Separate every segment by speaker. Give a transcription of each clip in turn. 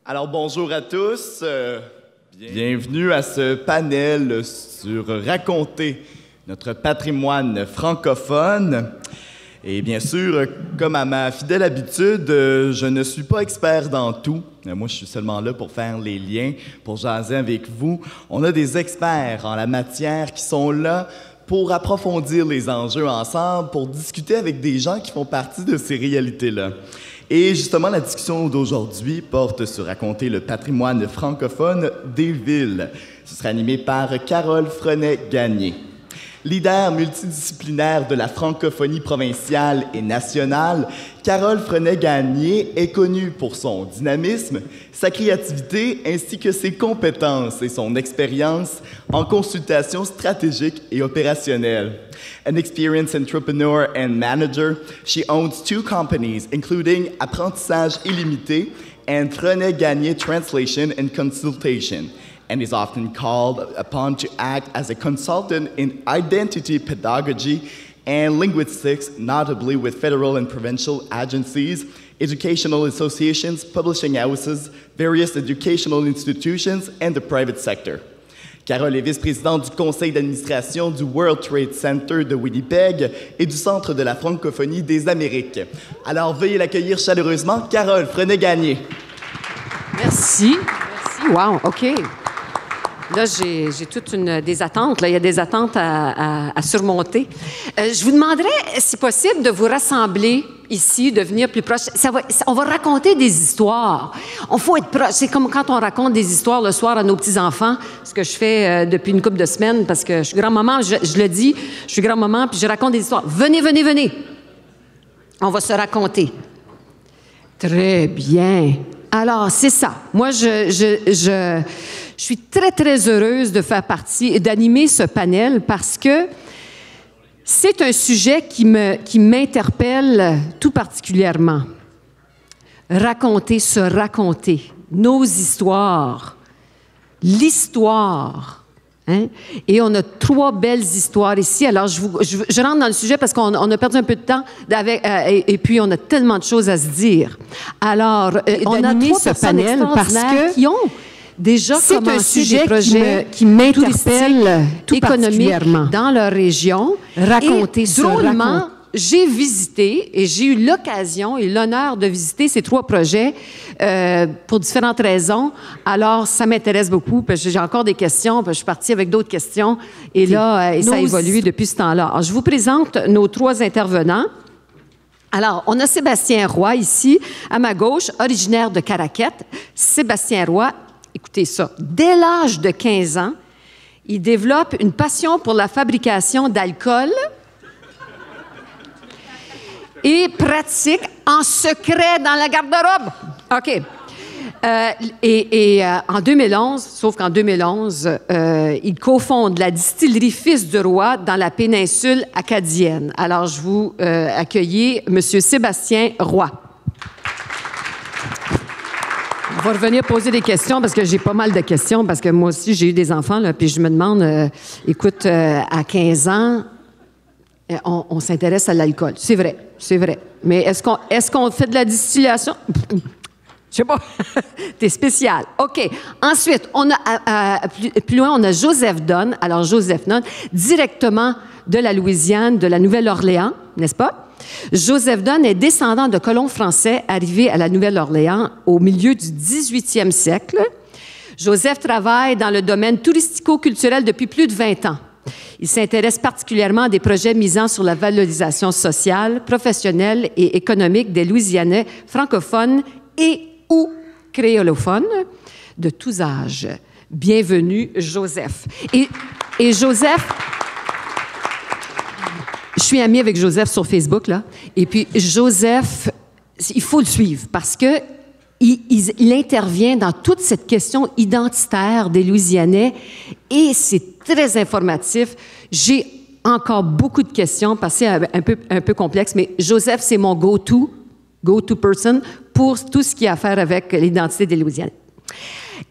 Speaker 1: Alors bonjour à tous, bienvenue à ce panel sur raconter notre patrimoine francophone. Et bien sûr, comme à ma fidèle habitude, je ne suis pas expert dans tout. Moi, je suis seulement là pour faire les liens, pour jaser avec vous. On a des experts en la matière qui sont là pour approfondir les enjeux ensemble, pour discuter avec des gens qui font partie de ces réalités-là. Et justement, la discussion d'aujourd'hui porte sur raconter le patrimoine francophone des villes. Ce sera animé par Carole Frenet-Gagné. Leader multidisciplinaire de la francophonie provinciale et nationale, Carole Frenet-Gagné est connue pour son dynamisme, sa créativité ainsi que ses compétences et son expérience en consultation stratégique et opérationnelle. An experienced entrepreneur and manager, she owns 2 companies, including Apprentissage Illimité and Frenet-Gagné Translation and Consultation, and is often called upon to act as a consultant in identity pedagogy and linguistics, notably with federal and provincial agencies, educational associations, publishing houses, various educational institutions, and the private sector. Carole est vice-présidente du conseil d'administration du World Trade Center de Winnipeg et du Centre de la francophonie des Amériques. Alors, veuillez l'accueillir chaleureusement, Carole Frenet-Gagné.
Speaker 2: Merci. Merci. Wow, OK. Là, j'ai toutes des attentes. Là. Il y a des attentes à surmonter. Je vous demanderais, si possible, de vous rassembler ici, de venir plus proche. On va raconter des histoires. On faut être proche. C'est comme quand on raconte des histoires le soir à nos petits-enfants, ce que je fais depuis une couple de semaines, parce que je suis grand-maman, je le dis, je suis grand-maman, puis je raconte des histoires. Venez, venez, venez. On va se raconter. Très bien. Alors, c'est ça. Moi, je suis très, très heureuse de faire partie et d'animer ce panel parce que c'est un sujet qui m'interpelle tout particulièrement. Raconter, se raconter, nos histoires, l'histoire. Hein? Et on a 3 belles histoires ici. Alors, je rentre dans le sujet parce qu'on a perdu un peu de temps et puis on a tellement de choses à se dire. Alors, on a 3 ce panel parce que qui ont déjà commencé un sujet des projets qui m'interpelle économiquement dans leur région. Raconter, se raconter. J'ai visité et j'ai eu l'occasion et l'honneur de visiter ces 3 projets pour différentes raisons. Alors, ça m'intéresse beaucoup parce que j'ai encore des questions. Puis je suis partie avec d'autres questions et là, ça a évolué depuis ce temps-là. Alors, je vous présente nos 3 intervenants. Alors, on a Sébastien Roy ici, à ma gauche, originaire de Caraquette. Sébastien Roy, écoutez ça, dès l'âge de 15 ans, il développe une passion pour la fabrication d'alcool et pratique en secret dans la garde-robe. OK. En 2011, sauf qu'en 2011, il cofonde la distillerie Fils du Roi dans la péninsule acadienne. Alors, je vous accueille M. Sébastien Roy. On va revenir poser des questions parce que j'ai pas mal de questions parce que moi aussi, j'ai eu des enfants, là, puis je me demande, écoute, à 15 ans, on s'intéresse à l'alcool. C'est vrai, c'est vrai. Mais est-ce qu'on fait de la distillation? Je sais pas. T'es spécial. OK. Ensuite, on a, plus loin, on a Joseph Dunn. Alors, Joseph Dunn, directement de la Louisiane, de la Nouvelle-Orléans, n'est-ce pas? Joseph Dunn est descendant de colons français arrivés à la Nouvelle-Orléans au milieu du 18e siècle. Joseph travaille dans le domaine touristico-culturel depuis plus de 20 ans. Il s'intéresse particulièrement à des projets misant sur la valorisation sociale, professionnelle et économique des Louisianais francophones et ou créolophones de tous âges. Bienvenue, Joseph. Et Joseph, je suis amie avec Joseph sur Facebook, là. Et puis, Joseph, il faut le suivre parce que il intervient dans toute cette question identitaire des Louisianais et c'est très informatif. J'ai encore beaucoup de questions parce que c'est un peu complexe, mais Joseph, c'est mon go-to person pour tout ce qui a à faire avec l'identité des Louisianais.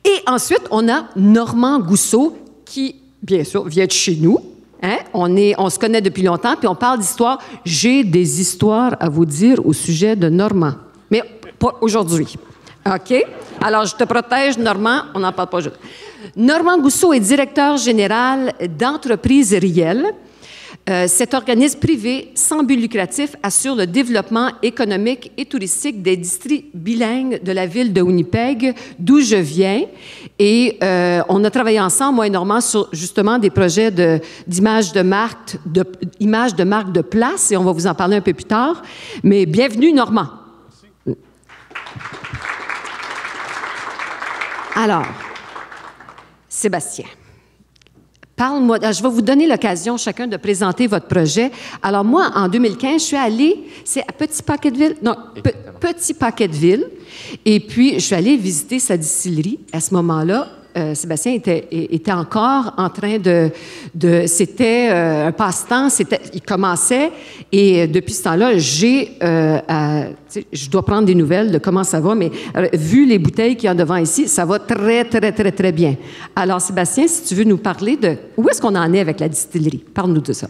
Speaker 2: Et ensuite, on a Normand Gousseau qui, bien sûr, vient de chez nous. Hein? On se connaît depuis longtemps, puis on parle d'histoire. J'ai des histoires à vous dire au sujet de Normand, mais pas aujourd'hui. OK. Alors, je te protège, Normand. On n'en parle pas juste. Normand Gousseau est directeur général d'Entreprise Riel. Cet organisme privé sans but lucratif assure le développement économique et touristique des districts bilingues de la ville de Winnipeg, d'où je viens. Et on a travaillé ensemble, moi et Normand, sur justement des projets d'image de marque, image de marque de place, et on va vous en parler un peu plus tard. Mais bienvenue, Normand. Merci. Alors, Sébastien. Parle-moi, je vais vous donner l'occasion chacun de présenter votre projet. Alors moi, en 2015, je suis allée, c'est à Petit-Paquetteville, non, Petit-Paquetteville, et puis je suis allée visiter sa distillerie. À ce moment-là, Sébastien était encore en train c'était un passe-temps, il commençait, et depuis ce temps-là, je dois prendre des nouvelles de comment ça va, mais vu les bouteilles qu'il y a devant ici, ça va très, très, très, très bien. Alors, Sébastien, si tu veux nous parler de où est-ce qu'on en est avec la distillerie? Parle-nous de ça.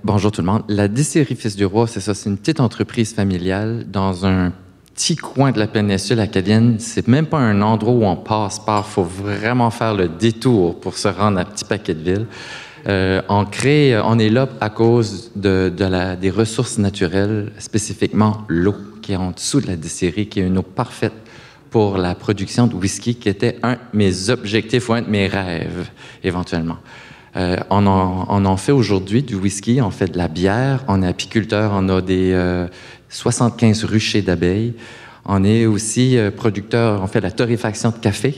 Speaker 3: Bonjour tout le monde. La distillerie Fils du Roi, c'est ça, c'est une petite entreprise familiale dans un petit coin de la péninsule acadienne. C'est même pas un endroit où on passe par. Il faut vraiment faire le détour pour se rendre à Petit-Paquetteville. On est là à cause des ressources naturelles, spécifiquement l'eau, qui est en dessous de la distillerie, qui est une eau parfaite pour la production de whisky, qui était un de mes objectifs ou un de mes rêves, éventuellement. On en fait aujourd'hui du whisky, on fait de la bière, on est apiculteur, on a des 75 ruchers d'abeilles. On est aussi producteur, on fait de la torréfaction de café.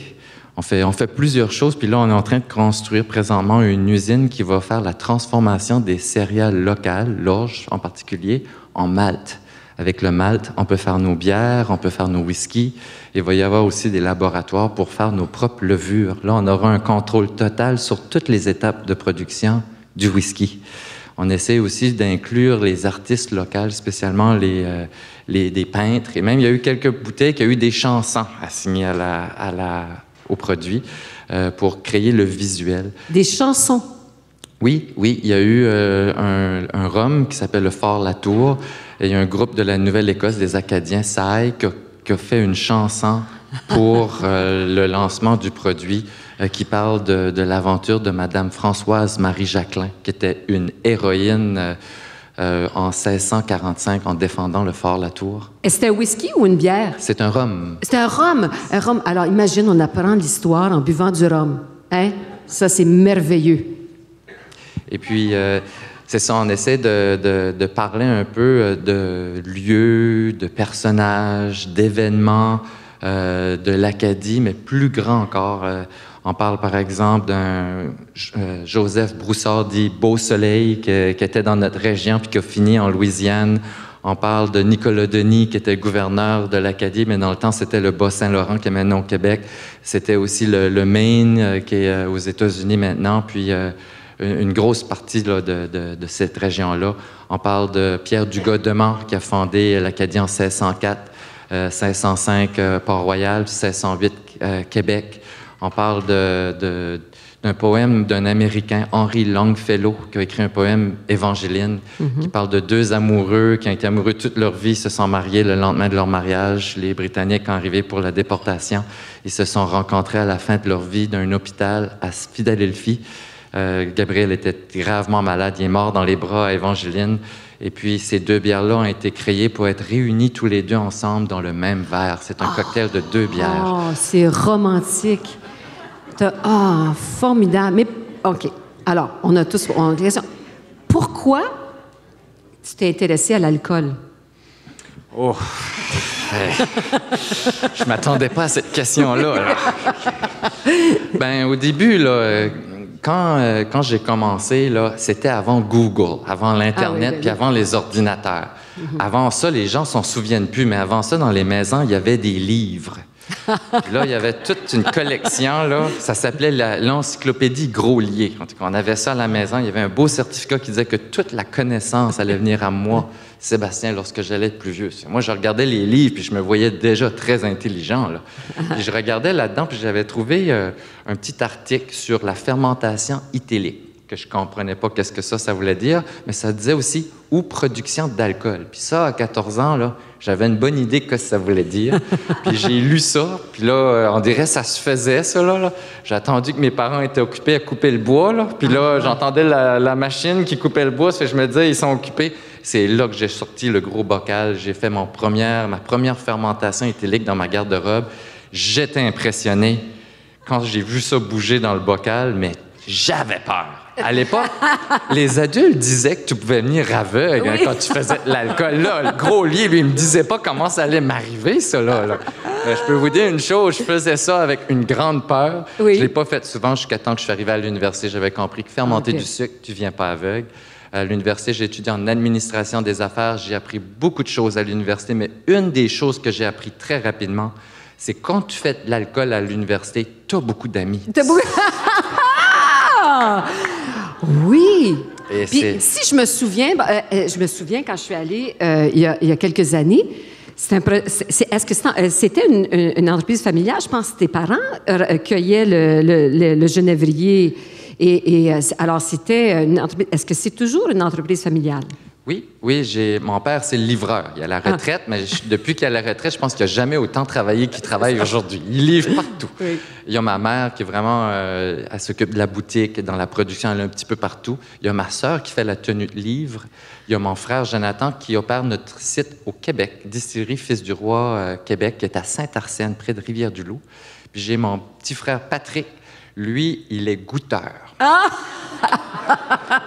Speaker 3: On fait plusieurs choses, puis là, on est en train de construire présentement une usine qui va faire la transformation des céréales locales, l'orge en particulier, en malt. Avec le malt, on peut faire nos bières, on peut faire nos whiskies. Il va y avoir aussi des laboratoires pour faire nos propres levures. Là, on aura un contrôle total sur toutes les étapes de production du whisky. On essaie aussi d'inclure les artistes locaux, spécialement des peintres. Et même, il y a eu quelques bouteilles qui ont eu des chansons assignées au produit pour créer le visuel.
Speaker 2: Des chansons?
Speaker 3: Oui. Il y a eu un rhum qui s'appelle le Fort Latour. Et il y a un groupe de la Nouvelle-Écosse, des Acadiens, SAI, qui a fait une chanson pour le lancement du produit qui parle de l'aventure de Madame Françoise Marie Jacquelin, qui était une héroïne en 1645 en défendant le Fort Latour.
Speaker 2: Et c'était un whisky ou une bière?
Speaker 3: C'est un rhum.
Speaker 2: C'est un rhum. Un rhum. Alors, imagine, on apprend l'histoire en buvant du rhum. Hein? Ça, c'est merveilleux.
Speaker 3: Et puis, c'est ça, on essaie de parler un peu de lieux, de personnages, d'événements de l'Acadie, mais plus grand encore. On parle, par exemple, d'un Joseph Broussard dit « Beau Soleil » qui était dans notre région puis qui a fini en Louisiane. On parle de Nicolas Denis, qui était gouverneur de l'Acadie, mais dans le temps, c'était le Bas-Saint-Laurent qui est maintenant au Québec. C'était aussi le Maine qui est aux États-Unis maintenant, puis une grosse partie là, de cette région-là. On parle de Pierre Dugas-Demant, qui a fondé l'Acadie en 1604, 1605 Port-Royal, 1608 Québec. On parle d'un poème d'un Américain, Henry Longfellow, qui a écrit un poème Évangeline, qui parle de deux amoureux qui ont été amoureux toute leur vie, se sont mariés le lendemain de leur mariage. Les Britanniques ont arrivé pour la déportation. Ils se sont rencontrés à la fin de leur vie d'un hôpital à Philadelphie. Gabriel était gravement malade, il est mort dans les bras à Évangeline. Et puis, ces deux bières-là ont été créées pour être réunies tous les deux ensemble dans le même verre. C'est un cocktail de deux bières.
Speaker 2: Oh, c'est romantique. Formidable. Mais, OK. Alors, on a tous une question. Pourquoi tu t'es intéressé à l'alcool?
Speaker 3: Oh! Je m'attendais pas à cette question-là. Ben, au début, là, quand j'ai commencé, là, c'était avant Google, avant l'Internet, puis avant les ordinateurs. Avant ça, les gens s'en souviennent plus, mais avant ça, dans les maisons, il y avait des livres. Puis là, il y avait toute une collection, là, ça s'appelait l'encyclopédie Groslier. En tout cas, on avait ça à la maison, il y avait un beau certificat qui disait que toute la connaissance allait venir à moi, Sébastien, lorsque j'allais être plus vieux. Moi, je regardais les livres, puis je me voyais déjà très intelligent, là. Puis je regardais là-dedans, puis j'avais trouvé un petit article sur la fermentation itélique, que je comprenais pas qu'est-ce que ça voulait dire, mais ça disait aussi « ou production d'alcool ». Puis ça, à 14 ans, là, j'avais une bonne idée de ce que ça voulait dire. Puis j'ai lu ça, puis là, on dirait que ça se faisait, ça, là. J'ai attendu que mes parents étaient occupés à couper le bois, là. Puis là, j'entendais la machine qui coupait le bois, ça fait que je me disais, ils sont occupés. C'est là que j'ai sorti le gros bocal. J'ai fait ma première fermentation éthylique dans ma garde-robe. J'étais impressionné quand j'ai vu ça bouger dans le bocal, mais j'avais peur. À l'époque, les adultes disaient que tu pouvais venir aveugle quand tu faisais de l'alcool. Là, le gros livre, il me disait pas comment ça allait m'arriver, ça, là. Mais je peux vous dire une chose, je faisais ça avec une grande peur.
Speaker 2: Oui.
Speaker 3: Je l'ai pas fait souvent jusqu'à temps que je suis arrivé à l'université. J'avais compris que fermenter du sucre, tu viens pas aveugle. À l'université, j'ai étudié en administration des affaires. J'ai appris beaucoup de choses à l'université, mais une des choses que j'ai appris très rapidement, c'est quand tu fais de l'alcool à l'université, tu as beaucoup d'amis.
Speaker 2: Oui!
Speaker 3: Et
Speaker 2: Puis, si je me souviens, quand je suis allée il y a quelques années, est-ce que c'était une entreprise familiale? Je pense que tes parents cueillaient le genévrier. Alors, c'était une entreprise. Est-ce que c'est toujours une entreprise familiale?
Speaker 3: Oui, mon père, c'est le livreur. Il est à la retraite, mais depuis qu'il est à la retraite, je pense qu'il n'a jamais autant travaillé qu'il travaille aujourd'hui. Il livre partout. Oui. Il y a ma mère qui est vraiment, elle s'occupe de la boutique, dans la production, elle est un petit peu partout. Il y a ma sœur qui fait la tenue de livre. Il y a mon frère Jonathan qui opère notre site au Québec, Distillerie Fils du Roi Québec, qui est à Saint-Arsène, près de Rivière-du-Loup. Puis j'ai mon petit frère Patrick. Lui, il est goûteur.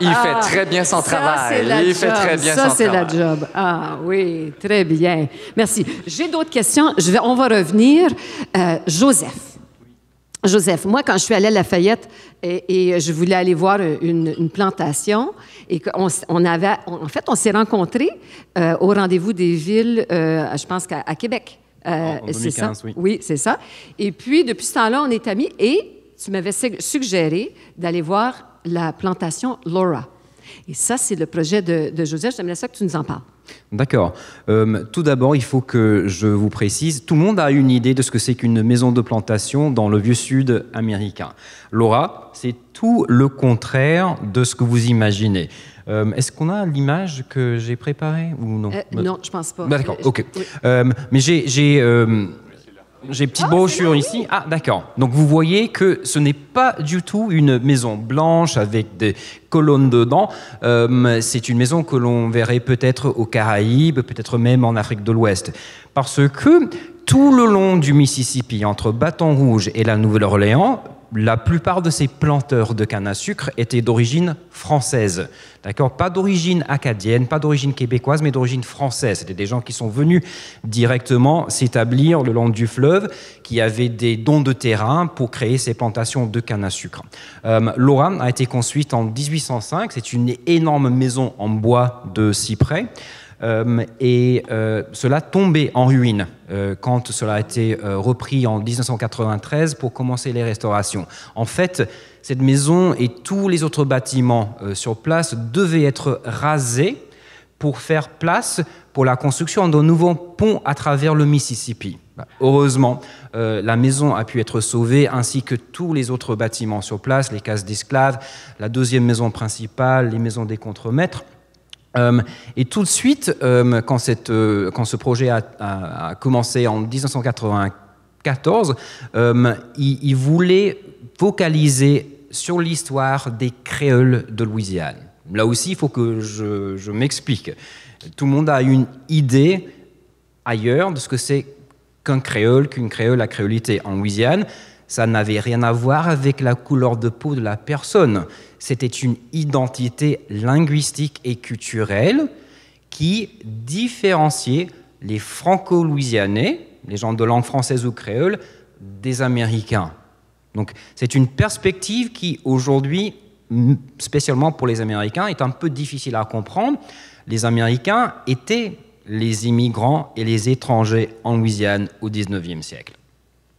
Speaker 3: Il fait très bien son travail.
Speaker 2: Ça, c'est la job. Ah oui, très bien. Merci. J'ai d'autres questions. On va revenir. Joseph, moi, quand je suis allée à Lafayette et je voulais aller voir une plantation, et on s'est rencontrés au rendez-vous des villes, je pense qu'à Québec.
Speaker 4: En 2015, oui.
Speaker 2: Oui, c'est ça. Et puis, depuis ce temps-là, on est amis et tu m'avais suggéré d'aller voir la plantation Laura. Et ça, c'est le projet de Joseph. J'aimerais ça que tu nous en parles.
Speaker 4: D'accord. Tout d'abord, il faut que je vous précise, tout le monde a une idée de ce que c'est qu'une maison de plantation dans le vieux sud américain. Laura, c'est tout le contraire de ce que vous imaginez. Est-ce qu'on a l'image que j'ai préparée ou non?
Speaker 2: Non, je pense pas.
Speaker 4: D'accord, ok. Oui. Mais j'ai une petite brochure ici. Ah, d'accord. Donc, vous voyez que ce n'est pas du tout une maison blanche avec des colonnes dedans. C'est une maison que l'on verrait peut-être aux Caraïbes, peut-être même en Afrique de l'Ouest. Parce que tout le long du Mississippi, entre Baton Rouge et la Nouvelle-Orléans, la plupart de ces planteurs de canne à sucre étaient d'origine française. D'accord ? Pas d'origine acadienne, pas d'origine québécoise, mais d'origine française. C'était des gens qui sont venus directement s'établir le long du fleuve, qui avaient des dons de terrain pour créer ces plantations de canne à sucre. Laura a été construite en 1805. C'est une énorme maison en bois de cyprès. Cela tombait en ruine quand cela a été repris en 1993 pour commencer les restaurations. En fait, cette maison et tous les autres bâtiments sur place devaient être rasés pour faire place pour la construction d'un nouveau pont à travers le Mississippi. Heureusement, la maison a pu être sauvée, ainsi que tous les autres bâtiments sur place, les cases d'esclaves, la deuxième maison principale, les maisons des contremaîtres. Et tout de suite, quand ce projet a commencé en 1994, il voulait focaliser sur l'histoire des créoles de Louisiane. Là aussi, il faut que je m'explique. Tout le monde a une idée ailleurs de ce que c'est qu'une créole, la créolité en Louisiane. Ça n'avait rien à voir avec la couleur de peau de la personne. C'était une identité linguistique et culturelle qui différenciait les Franco-Louisianais, les gens de langue française ou créole, des Américains. Donc, c'est une perspective qui, aujourd'hui, spécialement pour les Américains, est un peu difficile à comprendre. Les Américains étaient les immigrants et les étrangers en Louisiane au 19e siècle.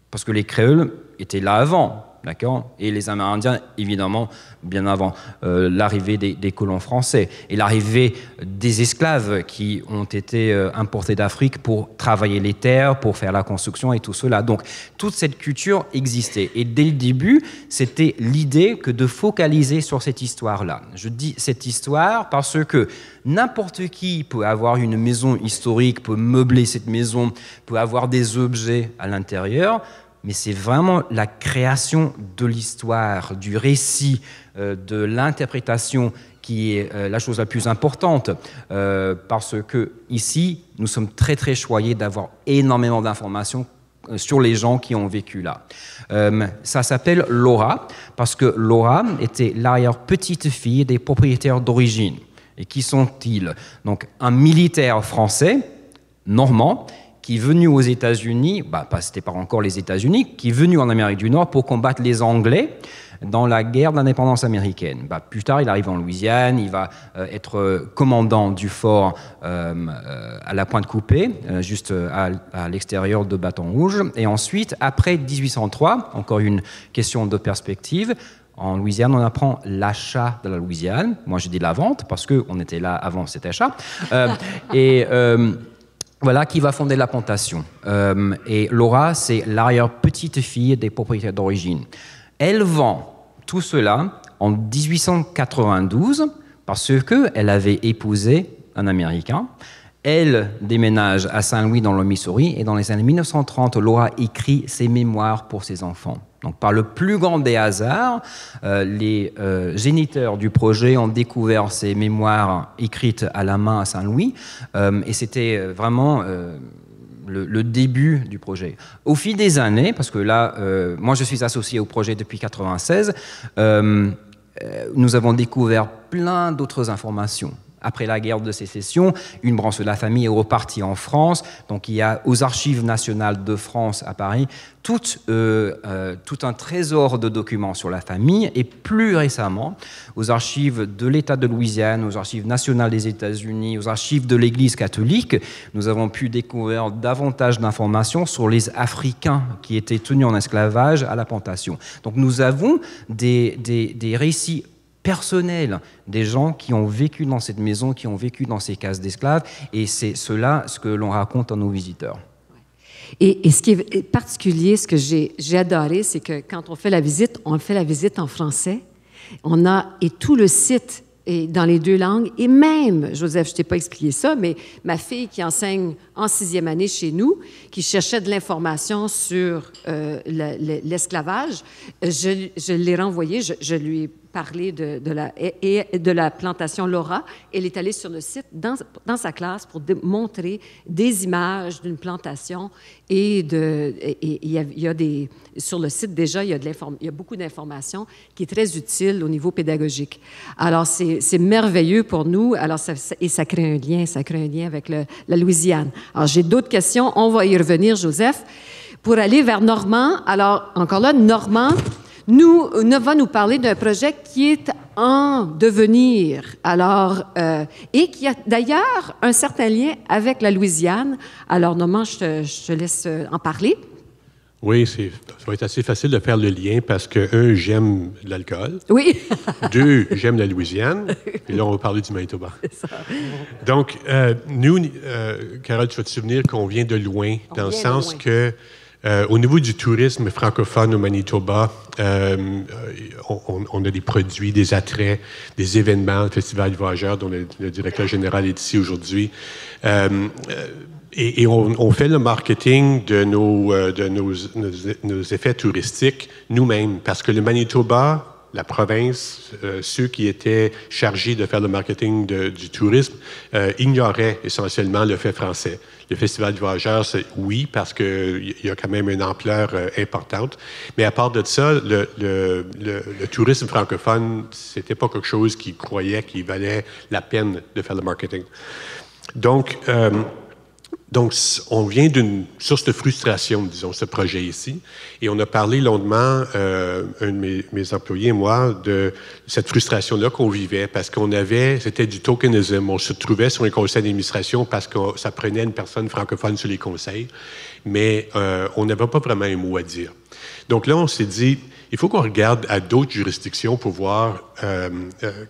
Speaker 4: Parce que les créoles étaient là avant. d'accord? Et les Amérindiens, évidemment, bien avant l'arrivée des colons français et l'arrivée des esclaves qui ont été importés d'Afrique pour travailler les terres, pour faire la construction et tout cela. Donc, toute cette culture existait. Et dès le début, c'était l'idée que de focaliser sur cette histoire-là. Je dis cette histoire parce que n'importe qui peut avoir une maison historique, peut meubler cette maison, peut avoir des objets à l'intérieur, mais c'est vraiment la création de l'histoire, du récit, de l'interprétation qui est la chose la plus importante, parce que ici, nous sommes très très choyés d'avoir énormément d'informations sur les gens qui ont vécu là. Ça s'appelle Laura, parce que Laura était l'arrière-petite-fille des propriétaires d'origine. Et qui sont-ils? Donc, un militaire français, normand, qui est venu aux États-Unis, c'était pas encore les États-Unis, qui est venu en Amérique du Nord pour combattre les Anglais dans la guerre d'indépendance américaine. Plus tard, il arrive en Louisiane, il va être commandant du fort à la Pointe-Coupée, juste à l'extérieur de Baton Rouge. Et ensuite, après 1803, encore une question de perspective, en Louisiane, on apprend l'achat de la Louisiane. Moi, je dis la vente, parce qu'on était là avant cet achat. Voilà qui va fonder la plantation. Et Laura, c'est l'arrière-petite-fille des propriétaires d'origine. Elle vend tout cela en 1892 parce qu'elle avait épousé un Américain. Elle déménage à Saint-Louis dans le Missouri et dans les années 1930, Laura écrit ses mémoires pour ses enfants. Donc, par le plus grand des hasards, les géniteurs du projet ont découvert ces mémoires écrites à la main à Saint-Louis et c'était vraiment le début du projet. Au fil des années, parce que là, moi je suis associé au projet depuis 1996, nous avons découvert plein d'autres informations. Après la guerre de sécession, une branche de la famille est repartie en France. Donc, il y a aux Archives nationales de France à Paris tout un trésor de documents sur la famille. Et plus récemment, aux Archives de l'État de Louisiane, aux Archives nationales des États-Unis, aux Archives de l'Église catholique, nous avons pu découvrir davantage d'informations sur les Africains qui étaient tenus en esclavage à la plantation. Donc, nous avons des récits personnel des gens qui ont vécu dans cette maison, qui ont vécu dans ces cases d'esclaves, et c'est cela ce que l'on raconte à nos visiteurs.
Speaker 2: Et ce qui est particulier, ce que j'ai adoré, c'est que quand on fait la visite en français. Et tout le site est dans les deux langues. Et même, Joseph, je ne t'ai pas expliqué ça, mais ma fille qui enseigne en 6e année chez nous, qui cherchait de l'information sur l'esclavage, je l'ai renvoyée, je lui ai parlé de la plantation Laura. Elle est allée sur le site dans sa classe pour montrer des images d'une plantation sur le site déjà, il y a beaucoup d'informations qui est très utile au niveau pédagogique. Alors, c'est merveilleux pour nous. Alors, ça crée un lien avec la Louisiane. Alors, j'ai d'autres questions. On va y revenir, Joseph. Pour aller vers Normand, alors, encore là, Normand va nous parler d'un projet qui est en devenir, et qui a d'ailleurs un certain lien avec la Louisiane. Alors, Normand, je te laisse en parler.
Speaker 5: Oui, ça va être assez facile de faire le lien parce que, un, j'aime l'alcool.
Speaker 2: Oui.
Speaker 5: Deux, j'aime la Louisiane. Et là, on va parler du Manitoba. C'est ça. Donc, nous, Carole, tu vas te souvenir qu'on vient de loin, dans le sens que au niveau du tourisme francophone au Manitoba, on a des produits, des attraits, des événements, le Festival du Voyageur, dont le directeur général est ici aujourd'hui. Et on fait le marketing de nos effets touristiques nous-mêmes, parce que le Manitoba, la province, ceux qui étaient chargés de faire le marketing du tourisme ignoraient essentiellement le fait français. Le Festival du Voyageur, oui, parce qu'il y a quand même une ampleur importante. Mais à part de ça, le tourisme francophone, c'était pas quelque chose qui croyait qu'il valait la peine de faire le marketing. Donc, Donc, on vient d'une source de frustration, disons, ce projet ici. Et on a parlé longuement, un de mes employés et moi, de cette frustration-là qu'on vivait parce c'était du tokenisme. On se trouvait sur un conseil d'administration parce que ça prenait une personne francophone sur les conseils, mais on n'avait pas vraiment un mot à dire. Donc là, on s'est dit, il faut qu'on regarde à d'autres juridictions pour voir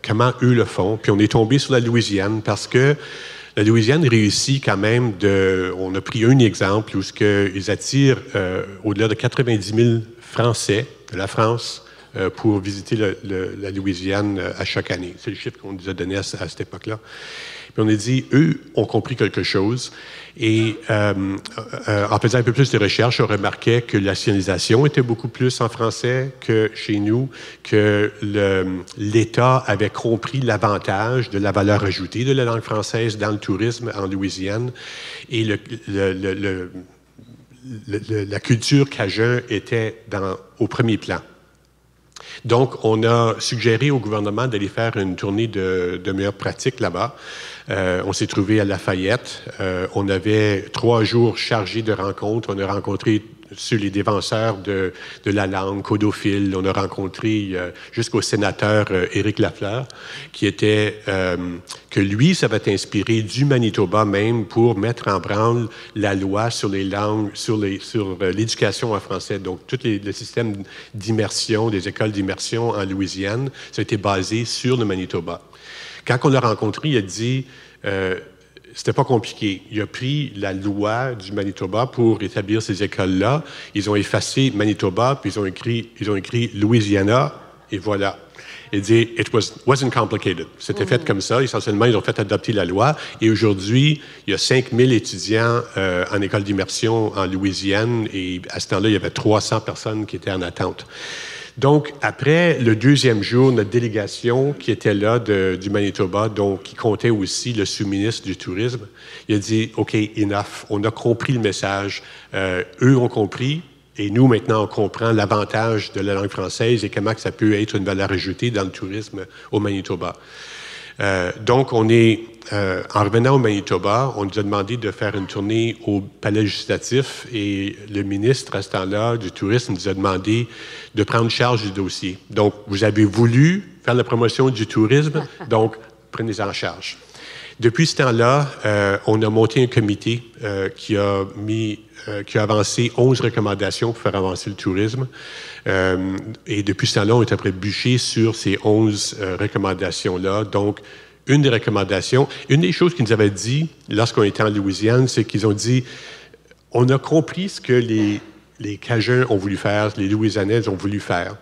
Speaker 5: comment eux le font. Puis on est tombé sur la Louisiane parce que la Louisiane réussit quand même on a pris un exemple où ils attirent au-delà de 90 000 Français de la France pour visiter la Louisiane à chaque année. C'est le chiffre qu'on nous a donné à cette époque-là. Puis on a dit, eux ont compris quelque chose. Et en faisant un peu plus de recherches, on remarquait que la signalisation était beaucoup plus en français que chez nous, que l'État avait compris l'avantage de la valeur ajoutée de la langue française dans le tourisme en Louisiane. Et la culture cajun était au premier plan. Donc, on a suggéré au gouvernement d'aller faire une tournée de meilleures pratiques là-bas. On s'est trouvé à Lafayette. On avait 3 jours chargés de rencontres. On a rencontré sur les défenseurs de la langue, codophiles. On a rencontré jusqu'au sénateur Éric Lafleur, qui était que lui, ça va être inspiré du Manitoba même pour mettre en branle la loi sur les langues, sur l'éducation en français. Donc, tout le système d'immersion, des écoles d'immersion en Louisiane, ça a été basé sur le Manitoba. Quand on l'a rencontré, il a dit c'était pas compliqué. Il a pris la loi du Manitoba pour établir ces écoles-là. Ils ont effacé Manitoba, puis ils ont écrit Louisiana, et voilà. Il dit « It wasn't complicated ». C'était fait comme ça. Essentiellement, ils ont fait adopter la loi. Et aujourd'hui, il y a 5000 étudiants en école d'immersion en Louisiane. Et à ce temps-là, il y avait 300 personnes qui étaient en attente. Donc, après le 2e jour, notre délégation qui était là du Manitoba, donc qui comptait aussi le sous-ministre du Tourisme, il a dit « OK, enough, on a compris le message. Eux ont compris et nous, maintenant, on comprend l'avantage de la langue française et comment que ça peut être une valeur ajoutée dans le tourisme au Manitoba. » Donc, en revenant au Manitoba, on nous a demandé de faire une tournée au palais législatif et le ministre, à ce temps-là, du Tourisme, nous a demandé de prendre charge du dossier. Donc, vous avez voulu faire la promotion du tourisme, donc prenez-en charge. Depuis ce temps-là, on a monté un comité qui a avancé 11 recommandations pour faire avancer le tourisme. Et depuis ce temps-là, on est après bûché sur ces 11 recommandations-là. Donc, une des recommandations, une des choses qu'ils nous avaient dit lorsqu'on était en Louisiane, c'est qu'ils ont dit, on a compris ce que les Cajuns ont voulu faire, les Louisianais ont voulu faire.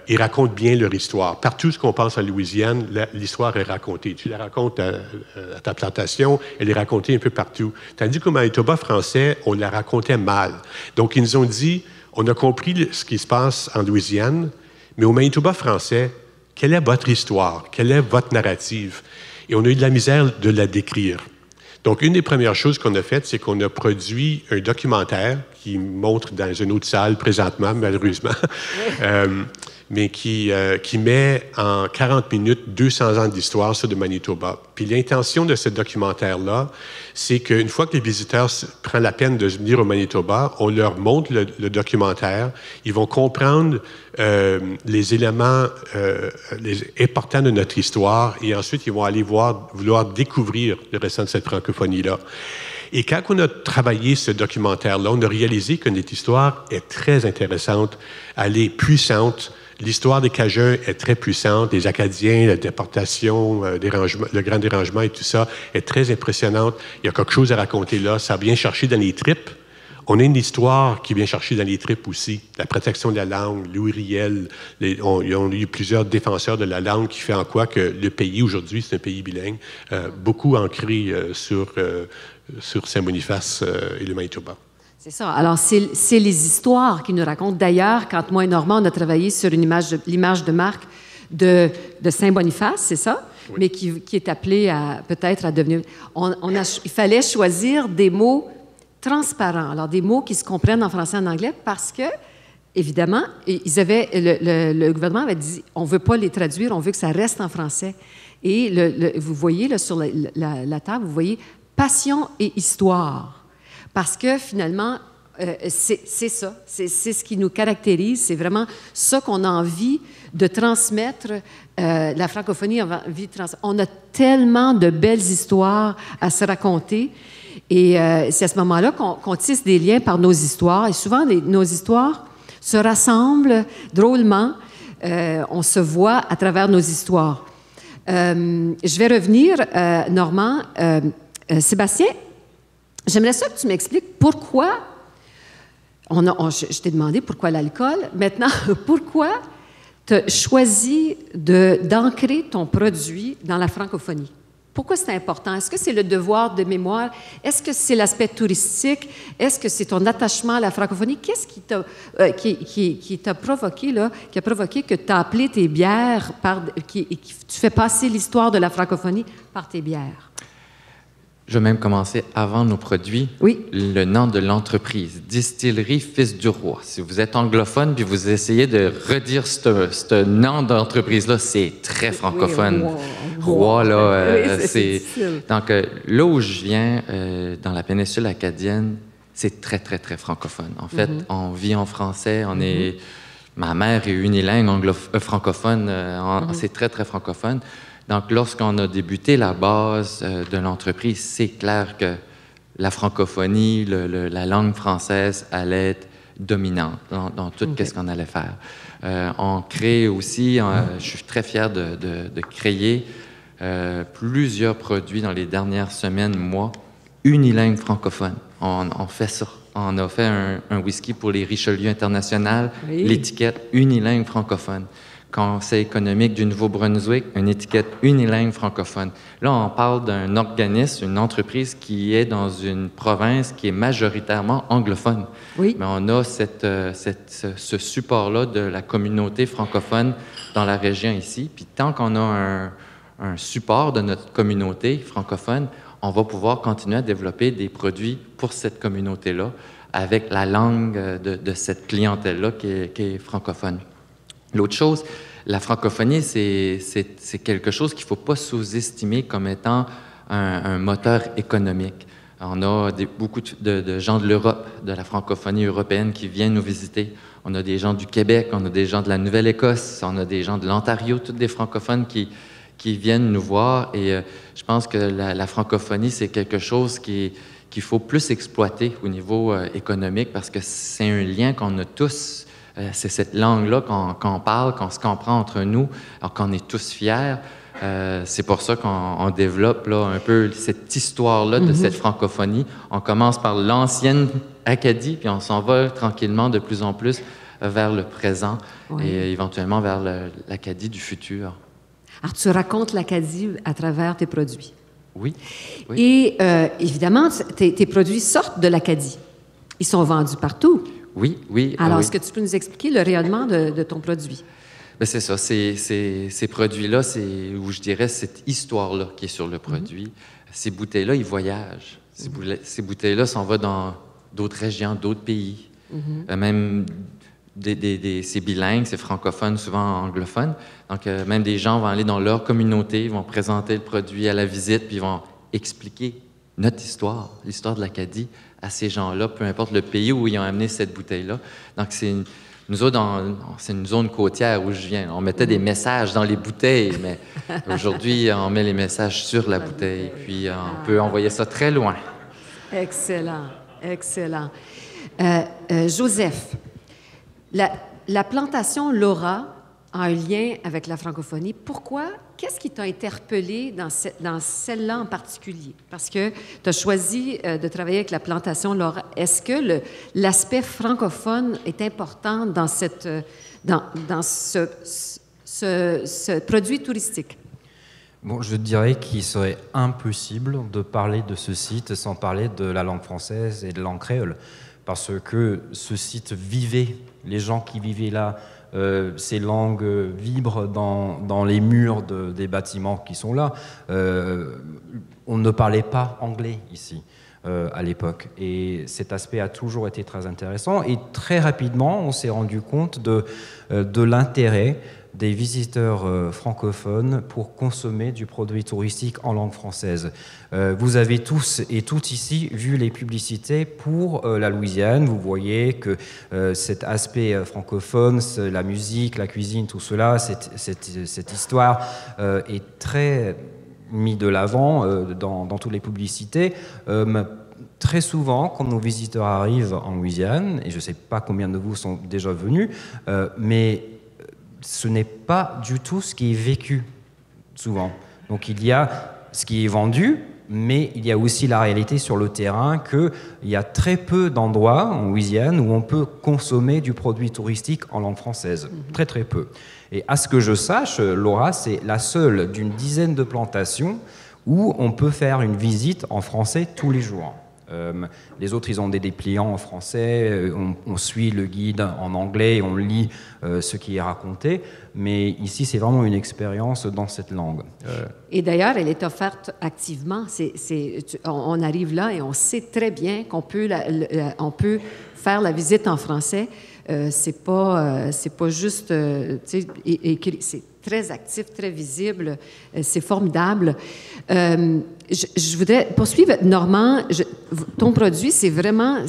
Speaker 5: Ils racontent bien leur histoire. Partout ce qu'on pense en Louisiane, l'histoire est racontée. Tu la racontes à ta plantation, elle est racontée un peu partout. Tandis qu'au Manitoba français, on la racontait mal. Donc, ils nous ont dit, on a compris ce qui se passe en Louisiane, mais au Manitoba français, quelle est votre histoire? Quelle est votre narrative? Et on a eu de la misère de la décrire. Donc, une des premières choses qu'on a faites, c'est qu'on a produit un documentaire qui montre dans une autre salle présentement, malheureusement, mais qui met en 40 minutes 200 ans d'histoire sur le Manitoba. Puis l'intention de ce documentaire-là, c'est qu'une fois que les visiteurs prennent la peine de venir au Manitoba, on leur montre le documentaire, ils vont comprendre les éléments importants de notre histoire et ensuite ils vont aller vouloir découvrir le restant de cette francophonie-là. Et quand on a travaillé ce documentaire-là, on a réalisé que notre histoire est très intéressante, elle est puissante. L'histoire des Cajuns est très puissante, des Acadiens, la déportation, le grand dérangement et tout ça est très impressionnante. Il y a quelque chose à raconter là, ça vient chercher dans les tripes. On a une histoire qui vient chercher dans les tripes aussi. La protection de la langue, Louis Riel, ils ont eu plusieurs défenseurs de la langue qui fait en quoi que le pays aujourd'hui, c'est un pays bilingue, beaucoup ancré sur Saint-Boniface et le Manitoba.
Speaker 2: C'est ça. Alors, c'est les histoires qui nous racontent. D'ailleurs, quand moi et Normand, on a travaillé sur l'image de marque de Saint-Boniface, c'est ça? Oui. Mais qui est appelée peut-être à devenir... il fallait choisir des mots transparents, alors des mots qui se comprennent en français et en anglais parce que, évidemment, le gouvernement avait dit on ne veut pas les traduire, on veut que ça reste en français. Et vous voyez là, sur la table, vous voyez passion et histoire. Parce que finalement, c'est ça, c'est ce qui nous caractérise, c'est vraiment ça qu'on a envie de transmettre, la francophonie a envie de transmettre. On a tellement de belles histoires à se raconter et c'est à ce moment-là qu'on tisse des liens par nos histoires et souvent nos histoires se rassemblent drôlement, on se voit à travers nos histoires. Je vais revenir, Normand, Sébastien, j'aimerais ça que tu m'expliques pourquoi, je t'ai demandé pourquoi l'alcool, maintenant, pourquoi tu as choisi d'ancrer ton produit dans la francophonie? Pourquoi c'est important? Est-ce que c'est le devoir de mémoire? Est-ce que c'est l'aspect touristique? Est-ce que c'est ton attachement à la francophonie? Qu'est-ce qui t'a provoqué, là, qui a provoqué que tu as appelé tes bières, tu fais passer l'histoire de la francophonie par tes bières?
Speaker 3: Je vais même commencer avant nos produits.
Speaker 2: Oui.
Speaker 3: Le nom de l'entreprise, Distillerie Fils du Roi. Si vous êtes anglophone puis vous essayez de redire ce nom d'entreprise-là, c'est très francophone.
Speaker 2: Oui,
Speaker 3: Roi, là,
Speaker 2: oui,
Speaker 3: c'est... Donc, là où je viens, dans la péninsule acadienne, c'est très, très, très francophone. En fait, on vit en français, on est... Ma mère est unilingue francophone, c'est très, très francophone. Donc, lorsqu'on a débuté la base de l'entreprise, c'est clair que la francophonie, la langue française allait être dominante dans tout ce qu'on allait faire. On crée aussi, je suis très fier de créer plusieurs produits dans les dernières semaines, mois, unilingue francophone. On fait ça. On a fait un whisky pour les Richelieu International, l'étiquette unilingue francophone. Conseil économique du Nouveau-Brunswick, une étiquette unilingue francophone. Là, on parle d'un organisme, une entreprise qui est dans une province qui est majoritairement anglophone. Oui. Mais on a ce support-là de la communauté francophone dans la région ici. Puis tant qu'on a un support de notre communauté francophone, on va pouvoir continuer à développer des produits pour cette communauté-là avec la langue de cette clientèle-là qui est francophone. L'autre chose, la francophonie, c'est quelque chose qu'il ne faut pas sous-estimer comme étant un moteur économique. On a beaucoup de gens de l'Europe, de la francophonie européenne qui viennent nous visiter. On a des gens du Québec, on a des gens de la Nouvelle-Écosse, on a des gens de l'Ontario, tous des francophones qui viennent nous voir. Et je pense que la francophonie, c'est quelque chose qu'il faut plus exploiter au niveau économique parce que c'est un lien qu'on a tous. C'est cette langue-là qu'on parle, qu'on se comprend entre nous, alors qu'on est tous fiers. C'est pour ça qu'on développe là, un peu cette histoire-là de cette francophonie. On commence par l'ancienne Acadie, puis on s'en va tranquillement de plus en plus vers le présent et éventuellement vers l'Acadie du futur.
Speaker 2: Alors, tu racontes l'Acadie à travers tes produits.
Speaker 3: Oui.
Speaker 2: Et évidemment, tes produits sortent de l'Acadie. Ils sont vendus partout.
Speaker 3: Oui.
Speaker 2: Alors, est-ce que tu peux nous expliquer le rayonnement de ton produit?
Speaker 3: Bien, c'est ça. Ces produits-là, c'est où je dirais cette histoire-là qui est sur le produit. Ces bouteilles-là, ils voyagent. Ces bouteilles-là s'en vont dans d'autres régions, d'autres pays. Même c'est bilingue, c'est francophone, souvent anglophone. Donc, même des gens vont aller dans leur communauté, vont présenter le produit à la visite, puis ils vont expliquer notre histoire, l'histoire de l'Acadie, à ces gens-là, peu importe le pays où ils ont amené cette bouteille-là. Donc, nous autres, c'est une zone côtière où je viens. On mettait des messages dans les bouteilles, mais aujourd'hui, on met les messages sur la bouteille, puis on peut envoyer ça très loin.
Speaker 2: Excellent. Joseph, la plantation Laura a un lien avec la francophonie. Pourquoi? Qu'est-ce qui t'a interpellé dans celle-là en particulier? Parce que tu as choisi de travailler avec la plantation Laura. Est-ce que l'aspect francophone est important dans ce produit touristique?
Speaker 4: Bon, je dirais qu'il serait impossible de parler de ce site sans parler de la langue française et de la langue créole. Parce que ce site vivait, les gens qui vivaient là, ces langues vibrent dans les murs des bâtiments qui sont là. On ne parlait pas anglais ici à l'époque. Et cet aspect a toujours été très intéressant. Et très rapidement, on s'est rendu compte de l'intérêt des visiteurs francophones pour consommer du produit touristique en langue française. Vous avez tous et toutes ici vu les publicités pour la Louisiane. Vous voyez que cet aspect francophone, la musique, la cuisine, tout cela, cette histoire est très mis de l'avant dans toutes les publicités. Très souvent, quand nos visiteurs arrivent en Louisiane, et je ne sais pas combien de vous sont déjà venus, mais ce n'est pas du tout ce qui est vécu, souvent. Donc il y a ce qui est vendu, mais il y a aussi la réalité sur le terrain qu'il y a très peu d'endroits en Louisiane où on peut consommer du produit touristique en langue française. Très, très peu. Et à ce que je sache, Laura, c'est la seule d'une dizaine de plantations où on peut faire une visite en français tous les jours. Les autres, ils ont des dépliants en français, on suit le guide en anglais, on lit ce qui est raconté, mais ici, c'est vraiment une expérience dans cette langue.
Speaker 2: Et d'ailleurs, elle est offerte activement. On arrive là et on sait très bien qu'on peut, on peut faire la visite en français. C'est pas juste, c'est très actif, très visible, c'est formidable. Je voudrais poursuivre. Normand, ton produit, c'est vraiment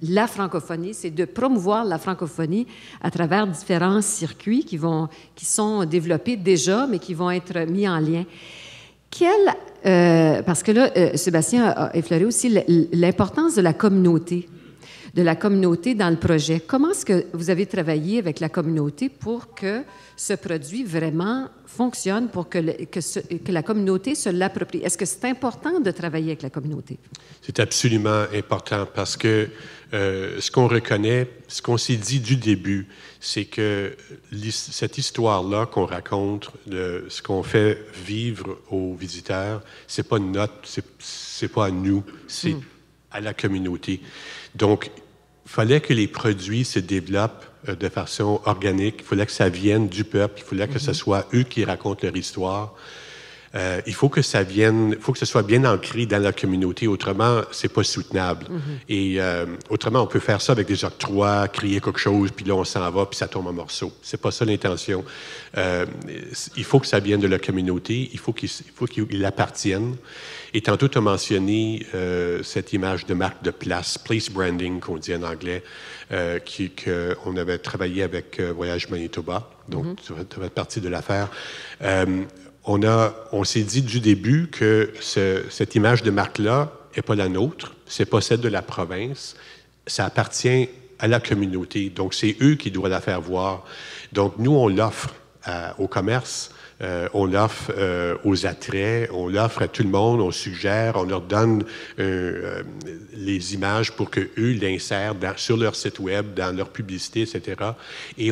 Speaker 2: la francophonie, c'est de promouvoir la francophonie à travers différents circuits qui sont développés déjà, mais qui vont être mis en lien. Parce que là, Sébastien a effleuré aussi l'importance de la communauté dans le projet. Comment est-ce que vous avez travaillé avec la communauté pour que ce produit vraiment fonctionne, pour que la communauté se l'approprie? Est-ce que c'est important de travailler avec la communauté? C'est
Speaker 5: absolument important parce que ce qu'on reconnaît, ce qu'on s'est dit du début, c'est que cette histoire-là qu'on raconte, de ce qu'on fait vivre aux visiteurs, c'est pas c'est pas à nous, c'est à la communauté. Donc, il fallait que les produits se développent de façon organique. Il fallait que ça vienne du peuple. Il fallait que ce soit eux qui racontent leur histoire. Il faut que ça vienne, faut que ce soit bien ancré dans la communauté. Autrement, c'est pas soutenable. Et autrement, on peut faire ça avec des octrois, crier quelque chose, puis là, on s'en va, puis ça tombe en morceaux. C'est pas ça l'intention. Il faut que ça vienne de la communauté. Il faut qu'il appartienne. Et tantôt, tu as mentionné cette image de marque de place branding, qu'on dit en anglais, qu'on avait travaillé avec Voyage Manitoba. Donc, ça fait partie de l'affaire. On s'est dit du début que cette image de marque-là n'est pas la nôtre, c'est pas celle de la province, ça appartient à la communauté. Donc, c'est eux qui doivent la faire voir. Donc, nous, on l'offre au commerce, on l'offre aux attraits, on l'offre à tout le monde, on suggère, on leur donne les images pour qu'eux l'insèrent sur leur site web, dans leur publicité, etc. Et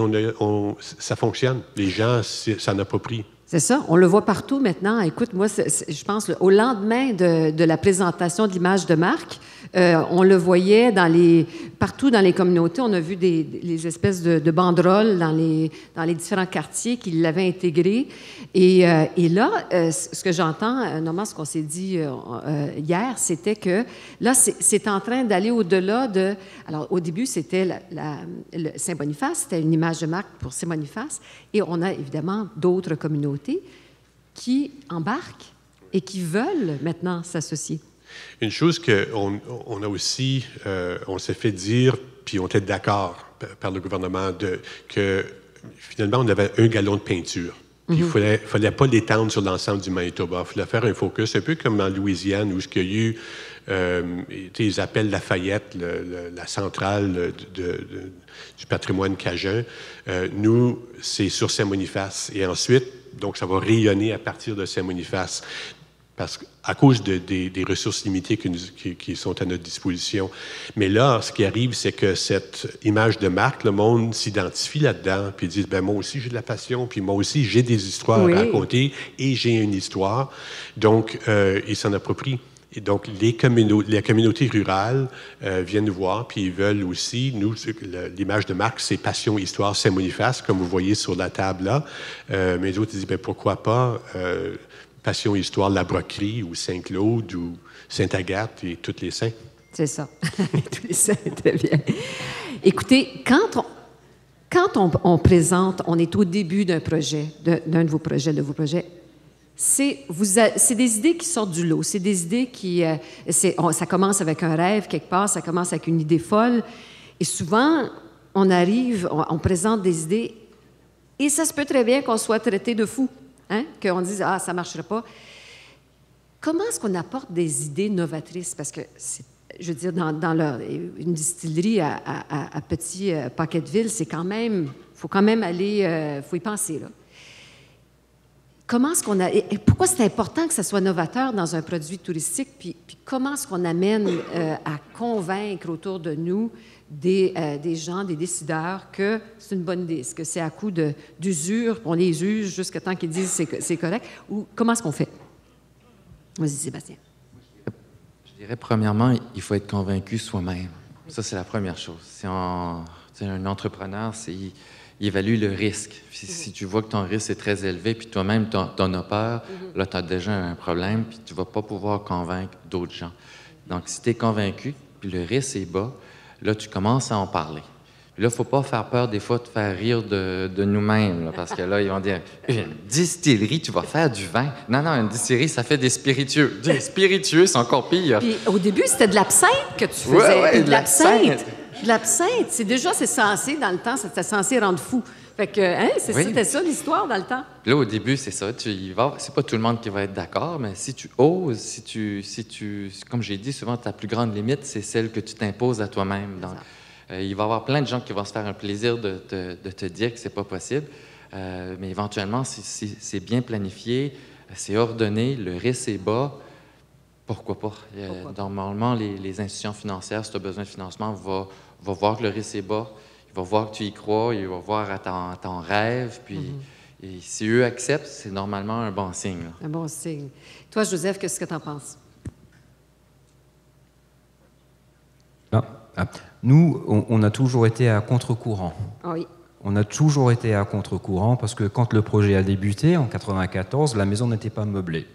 Speaker 5: ça fonctionne. Les gens s'en approprient.
Speaker 2: C'est ça, on le voit partout maintenant. Écoute, moi, je pense au lendemain de la présentation de l'image de marque, on le voyait partout dans les communautés. On a vu les espèces de banderoles dans les différents quartiers qui l'avaient intégré. Et là, ce que j'entends, normalement, ce qu'on s'est dit hier, c'était que là, c'est en train d'aller au-delà de... Alors, au début, c'était le Saint-Boniface, c'était une image de marque pour Saint-Boniface. Et on a évidemment d'autres communautés qui embarquent et qui veulent maintenant s'associer.
Speaker 5: Une chose qu'on a aussi, on s'est fait dire, puis on était d'accord par le gouvernement, que finalement, on avait 1 gallon de peinture. Puis il ne fallait pas l'étendre sur l'ensemble du Manitoba. Il fallait faire un focus, un peu comme en Louisiane, où il y a eu, ils appellent Lafayette, la centrale du patrimoine cajun. Nous, c'est sur Saint-Boniface. Et ensuite, donc, ça va rayonner à partir de Saint-Boniface. Parce qu'à cause des ressources limitées qui sont à notre disposition. Mais là, ce qui arrive, c'est que cette image de marque, le monde s'identifie là-dedans, puis ils disent, ben moi aussi j'ai de la passion, puis moi aussi j'ai des histoires à raconter, et j'ai une histoire. Donc, ils s'en approprient. Et donc, les communautés rurales viennent nous voir, puis ils veulent aussi, nous, l'image de marque, c'est Passion, Histoire, Saint-Boniface, comme vous voyez sur la table là. Mais les autres, ils disent, ben pourquoi pas Passion, Histoire, La Broquerie, ou Saint-Claude, ou Sainte-Agathe, et tous les saints.
Speaker 2: C'est ça, tous les saints, très bien. Écoutez, quand quand on présente, on est au début d'un projet, d'un de vos projets, c'est des idées qui sortent du lot. C'est des idées qui... ça commence avec un rêve quelque part, ça commence avec une idée folle. Et souvent, on présente des idées et ça se peut très bien qu'on soit traité de fou, hein? Qu'on dise « Ah, ça ne marchera pas ». Comment est-ce qu'on apporte des idées novatrices? Parce que, je veux dire, dans une distillerie à Petit Pacquettville, c'est quand même... Il faut quand même aller... faut y penser, là. Comment est-ce qu'on et pourquoi c'est important que ça soit novateur dans un produit touristique? Puis comment est-ce qu'on amène à convaincre autour de nous des gens, des décideurs, que c'est une bonne idée, que c'est à coup d'usure, on les use jusqu'à temps qu'ils disent que c'est correct? Ou comment est-ce qu'on fait? Vas-y, Sébastien.
Speaker 3: Je dirais, premièrement, il faut être convaincu soi-même. Ça, c'est la première chose. Un entrepreneur, il évalue le risque. Si tu vois que ton risque est très élevé, puis toi-même, t'en as peur, là, tu as déjà un problème, puis tu ne vas pas pouvoir convaincre d'autres gens. Donc, si tu es convaincu, puis le risque est bas, là, tu commences à en parler. Puis là, il ne faut pas faire peur, des fois, de faire rire de nous-mêmes, là, parce que là, ils vont dire « Une distillerie, tu vas faire du vin? » Non, une distillerie, ça fait des spiritueux. Des spiritueux, c'est encore pire.
Speaker 2: Puis au début, c'était de l'absinthe que tu faisais.
Speaker 3: Ouais,
Speaker 2: de l'absinthe. De l'absinthe, c'est censé, dans le temps, c'était censé rendre fou. Fait que, c'était ça l'histoire dans le temps.
Speaker 3: Là, au début, c'est ça. C'est pas tout le monde qui va être d'accord, mais si tu oses, si tu, comme j'ai dit souvent, ta plus grande limite, c'est celle que tu t'imposes à toi-même. Donc, il va y avoir plein de gens qui vont se faire un plaisir de te dire que c'est pas possible, mais éventuellement, si c'est bien planifié, c'est ordonné, le risque est bas. Pourquoi pas? Normalement, les institutions financières, si tu as besoin de financement, vont voir que le risque est bas, ils vont voir que tu y crois, ils vont voir à ton rêve, puis et si eux acceptent, c'est normalement un bon signe. Là.
Speaker 2: Un bon signe. Toi, Joseph, qu'est-ce que tu en penses?
Speaker 4: Nous, on a toujours été à contre-courant.
Speaker 2: Ah oui.
Speaker 4: On a toujours été à contre-courant parce que quand le projet a débuté, en 1994, la maison n'était pas meublée.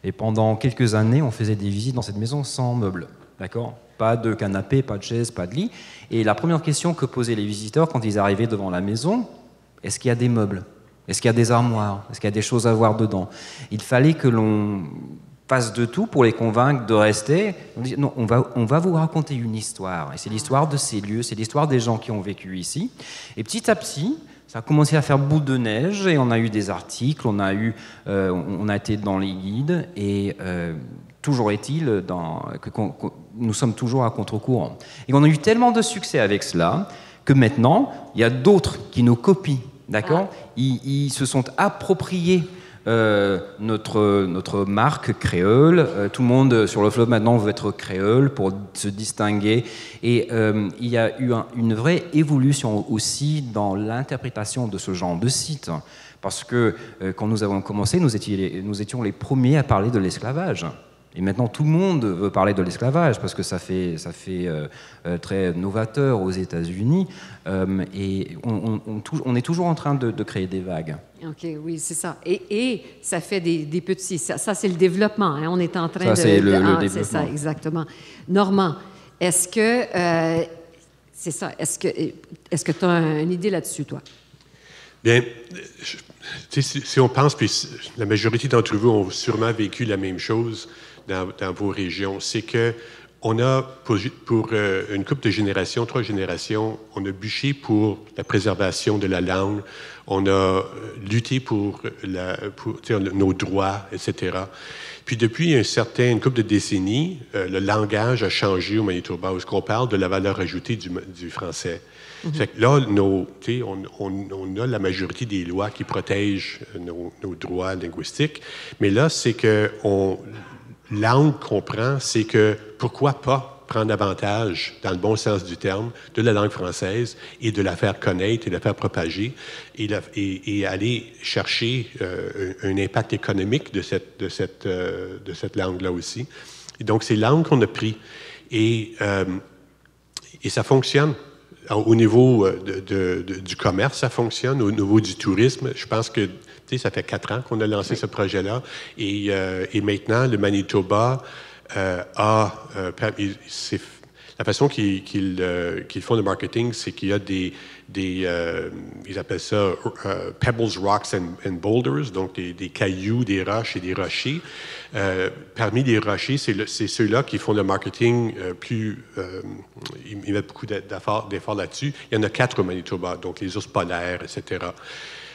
Speaker 4: Et pendant quelques années, on faisait des visites dans cette maison sans meubles. D'accord ? Pas de canapé, pas de chaise, pas de lit. Et la première question que posaient les visiteurs quand ils arrivaient devant la maison, est-ce qu'il y a des meubles ? Est-ce qu'il y a des armoires ? Est-ce qu'il y a des choses à voir dedans ? Il fallait que l'on fasse de tout pour les convaincre de rester. On dit, non, on va vous raconter une histoire. Et c'est l'histoire de ces lieux, c'est l'histoire des gens qui ont vécu ici. Et petit à petit, ça a commencé à faire boule de neige et on a eu des articles, on a été dans les guides et toujours est-il que nous sommes toujours à contre-courant. Et on a eu tellement de succès avec cela que maintenant, il y a d'autres qui nous copient, d'accord ? Ils se sont appropriés notre marque créole. Tout le monde sur le fleuve maintenant veut être créole pour se distinguer. Et il y a eu une vraie évolution aussi dans l'interprétation de ce genre de site. Parce que quand nous avons commencé, nous étions les premiers à parler de l'esclavage. Et maintenant, tout le monde veut parler de l'esclavage parce que ça fait très novateur aux États-Unis. Et on est toujours en train de créer des vagues.
Speaker 2: OK, oui, c'est ça. Et ça fait des petits... Ça c'est le développement. Hein? On est en train
Speaker 4: c'est le développement.
Speaker 2: C'est ça, exactement. Normand, est-ce que... c'est ça. Est-ce que tu as une idée là-dessus, toi?
Speaker 5: Bien, si on pense, puis la majorité d'entre vous ont sûrement vécu la même chose dans vos régions, c'est que on a, pour une couple de générations, 3 générations, on a bûché pour la préservation de la langue, on a lutté pour nos droits, etc. Puis depuis une couple de décennies, le langage a changé au Manitoba, où on parle de la valeur ajoutée du français. Fait que là, on a la majorité des lois qui protègent nos droits linguistiques, mais là, c'est que l'angle qu'on prend, c'est que pourquoi pas prendre avantage, dans le bon sens du terme, de la langue française et de la faire connaître et de la faire propager et aller chercher un impact économique de cette langue-là aussi. Et donc, c'est l'angle qu'on a pris. Et ça fonctionne. Au niveau du commerce, ça fonctionne. Au niveau du tourisme, je pense que ça fait 4 ans qu'on a lancé ce projet-là. Et maintenant, le Manitoba la La façon qu'ils font le marketing, c'est qu'il y a ils appellent ça pebbles, rocks and boulders, donc des cailloux, des roches et des rochers. Parmi les rochers, c'est ceux-là qui font le marketing ils mettent beaucoup d'efforts là-dessus. Il y en a 4 au Manitoba, donc les ours polaires, etc.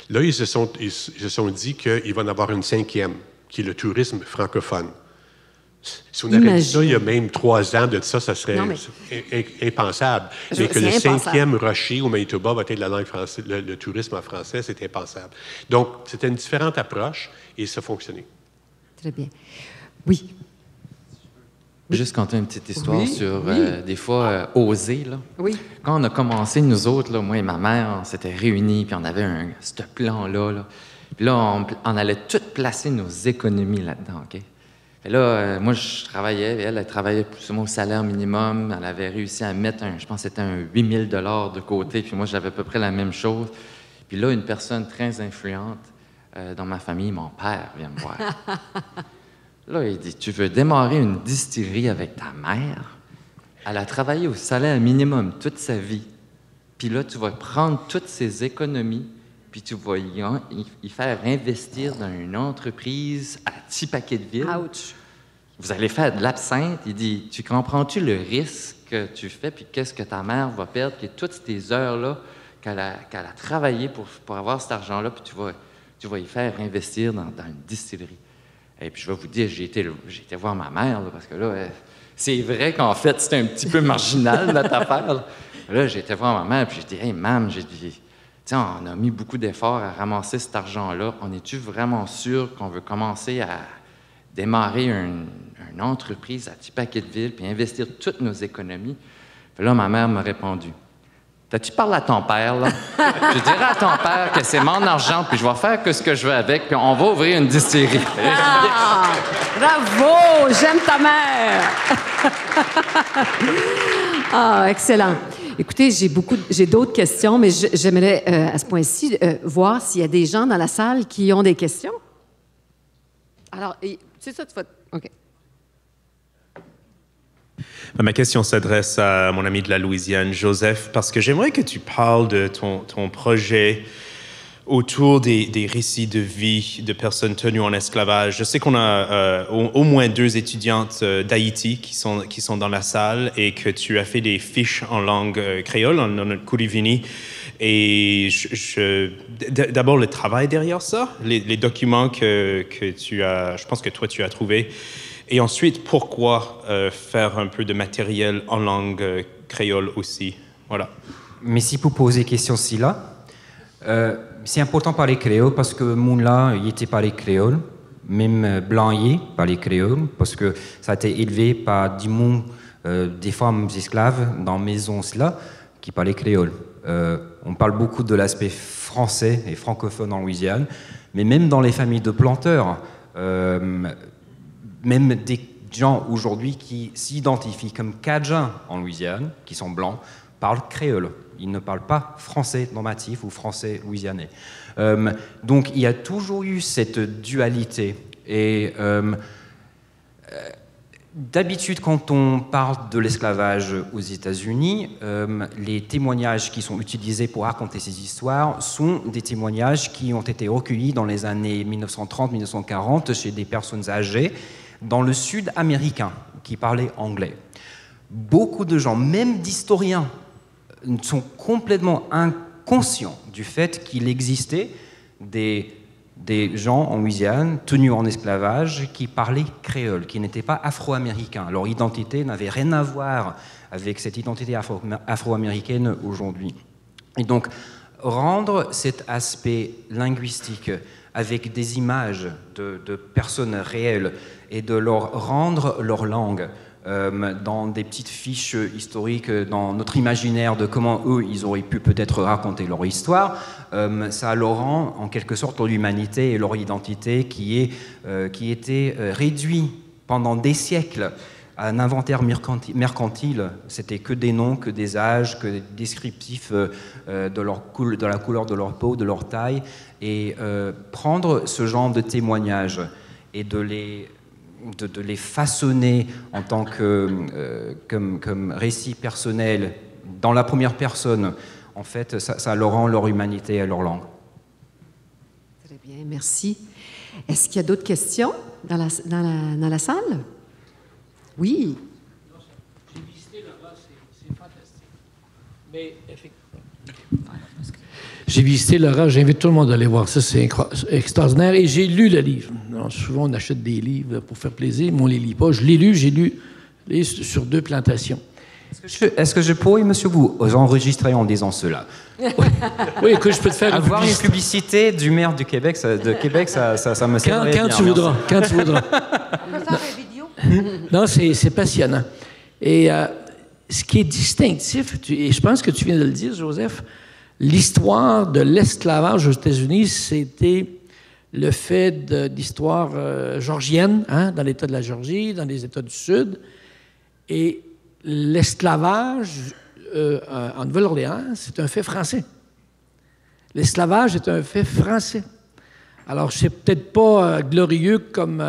Speaker 5: Là, ils se sont dit qu'il va en avoir une 5e, qui est le tourisme francophone. Si on avait dit ça il y a même 3 ans de ça, ça serait impensable. Mais que le 5e rocher au Manitoba va être la langue française, le tourisme en français, c'est impensable. Donc, c'était une différente approche et ça fonctionnait.
Speaker 2: Très bien. Oui.
Speaker 3: Juste conter une petite histoire sur, des fois, oser, là.
Speaker 2: Oui.
Speaker 3: Quand on a commencé, nous autres, là, moi et ma mère, on s'était réunis, puis on avait ce plan-là, là. Puis là, on allait tout placer nos économies là-dedans, OK? Et là, moi, je travaillais, et elle travaillait plus ou moins au salaire minimum. Elle avait réussi à mettre, je pense que c'était un 8 000 de côté, puis moi, j'avais à peu près la même chose. Puis là, une personne très influente dans ma famille, mon père, vient me voir. Là, il dit, tu veux démarrer une distillerie avec ta mère? Elle a travaillé au salaire minimum toute sa vie. Puis là, tu vas prendre toutes ses économies, puis tu vas y faire investir dans une entreprise à Tipaquetteville.
Speaker 2: Ouch!
Speaker 3: Vous allez faire de l'absinthe. Il dit, tu comprends-tu le risque que tu fais, puis qu'est-ce que ta mère va perdre, que toutes ces heures-là qu'elle a travaillé pour avoir cet argent-là, puis tu vas y faire investir dans une distillerie. Et puis je vais vous dire, j'ai été voir ma mère, là, parce que là, c'est vrai qu'en fait, c'était un petit peu marginal, notre affaire. Là, j'ai été voir ma mère, puis j'ai dit, « Hey, mam, j'ai dit, tiens, on a mis beaucoup d'efforts à ramasser cet argent-là. On est-tu vraiment sûr qu'on veut commencer à démarrer une entreprise à Tipaquetteville puis investir toutes nos économies? » Puis là, ma mère m'a répondu, « T'as-tu parlé à ton père, là? Je dirai à ton père que c'est mon argent, puis je vais faire ce que je veux avec, puis on va ouvrir une distillerie. »
Speaker 2: Ah! Bravo! J'aime ta mère! Ah, excellent. Écoutez, j'ai d'autres questions, mais j'aimerais, à ce point-ci, voir s'il y a des gens dans la salle qui ont des questions. Alors, c'est ça, tu vas... OK.
Speaker 6: Ma question s'adresse à mon ami de la Louisiane, Joseph, parce que j'aimerais que tu parles de ton projet autour des récits de vie de personnes tenues en esclavage. Je sais qu'on a au moins 2 étudiantes d'Haïti qui sont dans la salle et que tu as fait des fiches en langue créole, en Kourivini. Et d'abord, le travail derrière ça, les documents que tu as, je pense que toi, tu as trouvé. Et ensuite, pourquoi faire un peu de matériel en langue créole aussi? Voilà.
Speaker 4: Merci pour poser question ci là. C'est important de parler créole parce que Moula, il était parlé créole, même blanc, il parlait créole, parce que ça a été élevé par des femmes esclaves dans maisons là qui parlaient créole. On parle beaucoup de l'aspect français et francophone en Louisiane, mais même dans les familles de planteurs, même des gens aujourd'hui qui s'identifient comme Cajuns en Louisiane, qui sont blancs, parlent créole. Ils ne parlent pas français normatif ou français louisianais. Donc il y a toujours eu cette dualité. Et d'habitude, quand on parle de l'esclavage aux États-Unis, les témoignages qui sont utilisés pour raconter ces histoires sont des témoignages qui ont été recueillis dans les années 1930-1940 chez des personnes âgées dans le sud américain qui parlaient anglais. Beaucoup de gens, même d'historiens, sont complètement inconscients du fait qu'il existait des gens en Louisiane tenus en esclavage qui parlaient créole, qui n'étaient pas afro-américains. Leur identité n'avait rien à voir avec cette identité afro-américaine aujourd'hui. Et donc, rendre cet aspect linguistique avec des images de personnes réelles et de leur rendre leur langue dans des petites fiches historiques, dans notre imaginaire de comment eux, ils auraient pu peut-être raconter leur histoire, ça leur rend en quelque sorte leur humanité et leur identité qui était réduit pendant des siècles à un inventaire mercantile. C'était que des noms, que des âges, que des descriptifs de la couleur de leur peau, de leur taille. Et prendre ce genre de témoignages et de les de les façonner en tant que comme récit personnel dans la première personne, en fait, ça leur rend leur humanité et leur langue.
Speaker 2: Très bien, merci. Est-ce qu'il y a d'autres questions dans la salle? Oui.
Speaker 7: J'ai visité là-bas, c'est fantastique. Mais effectivement. J'ai visité Laura, j'invite tout le monde à aller voir ça, c'est extraordinaire. Et j'ai lu le livre. Alors, souvent, on achète des livres pour faire plaisir, mais on ne les lit pas. Je l'ai lu, j'ai lu sur 2 plantations.
Speaker 4: Est-ce que je pourrais, monsieur, vous enregistrer en disant cela?
Speaker 7: Oui, écoute, je peux te faire
Speaker 4: avoir une publicité du maire du Québec, ça me servirait bien.
Speaker 7: Quand tu voudras.
Speaker 2: On peut faire une vidéo?
Speaker 7: Non, c'est passionnant. Et ce qui est distinctif, et je pense que tu viens de le dire, Joseph, l'histoire de l'esclavage aux États-Unis, c'était le fait de l'histoire georgienne, hein, dans l'État de la Géorgie, dans les États du Sud. Et l'esclavage en Nouvelle-Orléans, c'est un fait français. L'esclavage est un fait français. Alors, c'est peut-être pas glorieux comme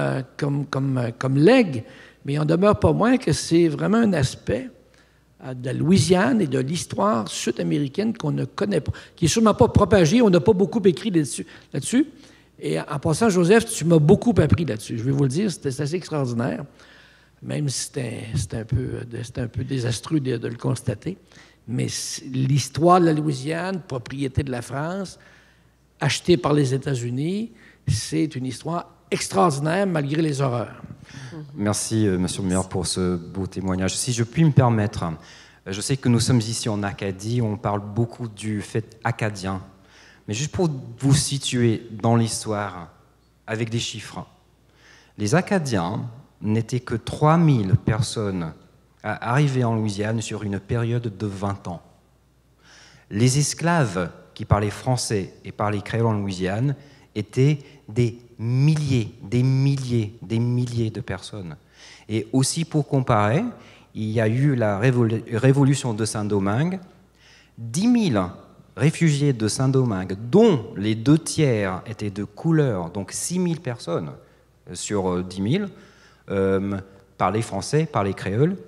Speaker 7: legs, mais il en demeure pas moins que c'est vraiment un aspect de la Louisiane et de l'histoire sud-américaine qu'on ne connaît pas, qui n'est sûrement pas propagée. On n'a pas beaucoup écrit là-dessus. Et en passant, Joseph, tu m'as beaucoup appris là-dessus. Je vais vous le dire, c'est assez extraordinaire, même si c'est un peu désastreux de le constater. Mais l'histoire de la Louisiane, propriété de la France, achetée par les États-Unis, c'est une histoire extraordinaire malgré les horreurs.
Speaker 4: Merci, monsieur le maire, pour ce beau témoignage. Si je puis me permettre, je sais que nous sommes ici en Acadie, on parle beaucoup du fait acadien, mais juste pour vous situer dans l'histoire avec des chiffres, les Acadiens n'étaient que 3000 personnes à arriver en Louisiane sur une période de 20 ans. Les esclaves qui parlaient français et parlaient créole en Louisiane étaient des milliers de personnes. Et aussi pour comparer, il y a eu la révolution de Saint-Domingue, 10 000 réfugiés de Saint-Domingue, dont les 2/3 étaient de couleur, donc 6 000 personnes sur 10 000, parlaient français, parlaient créole.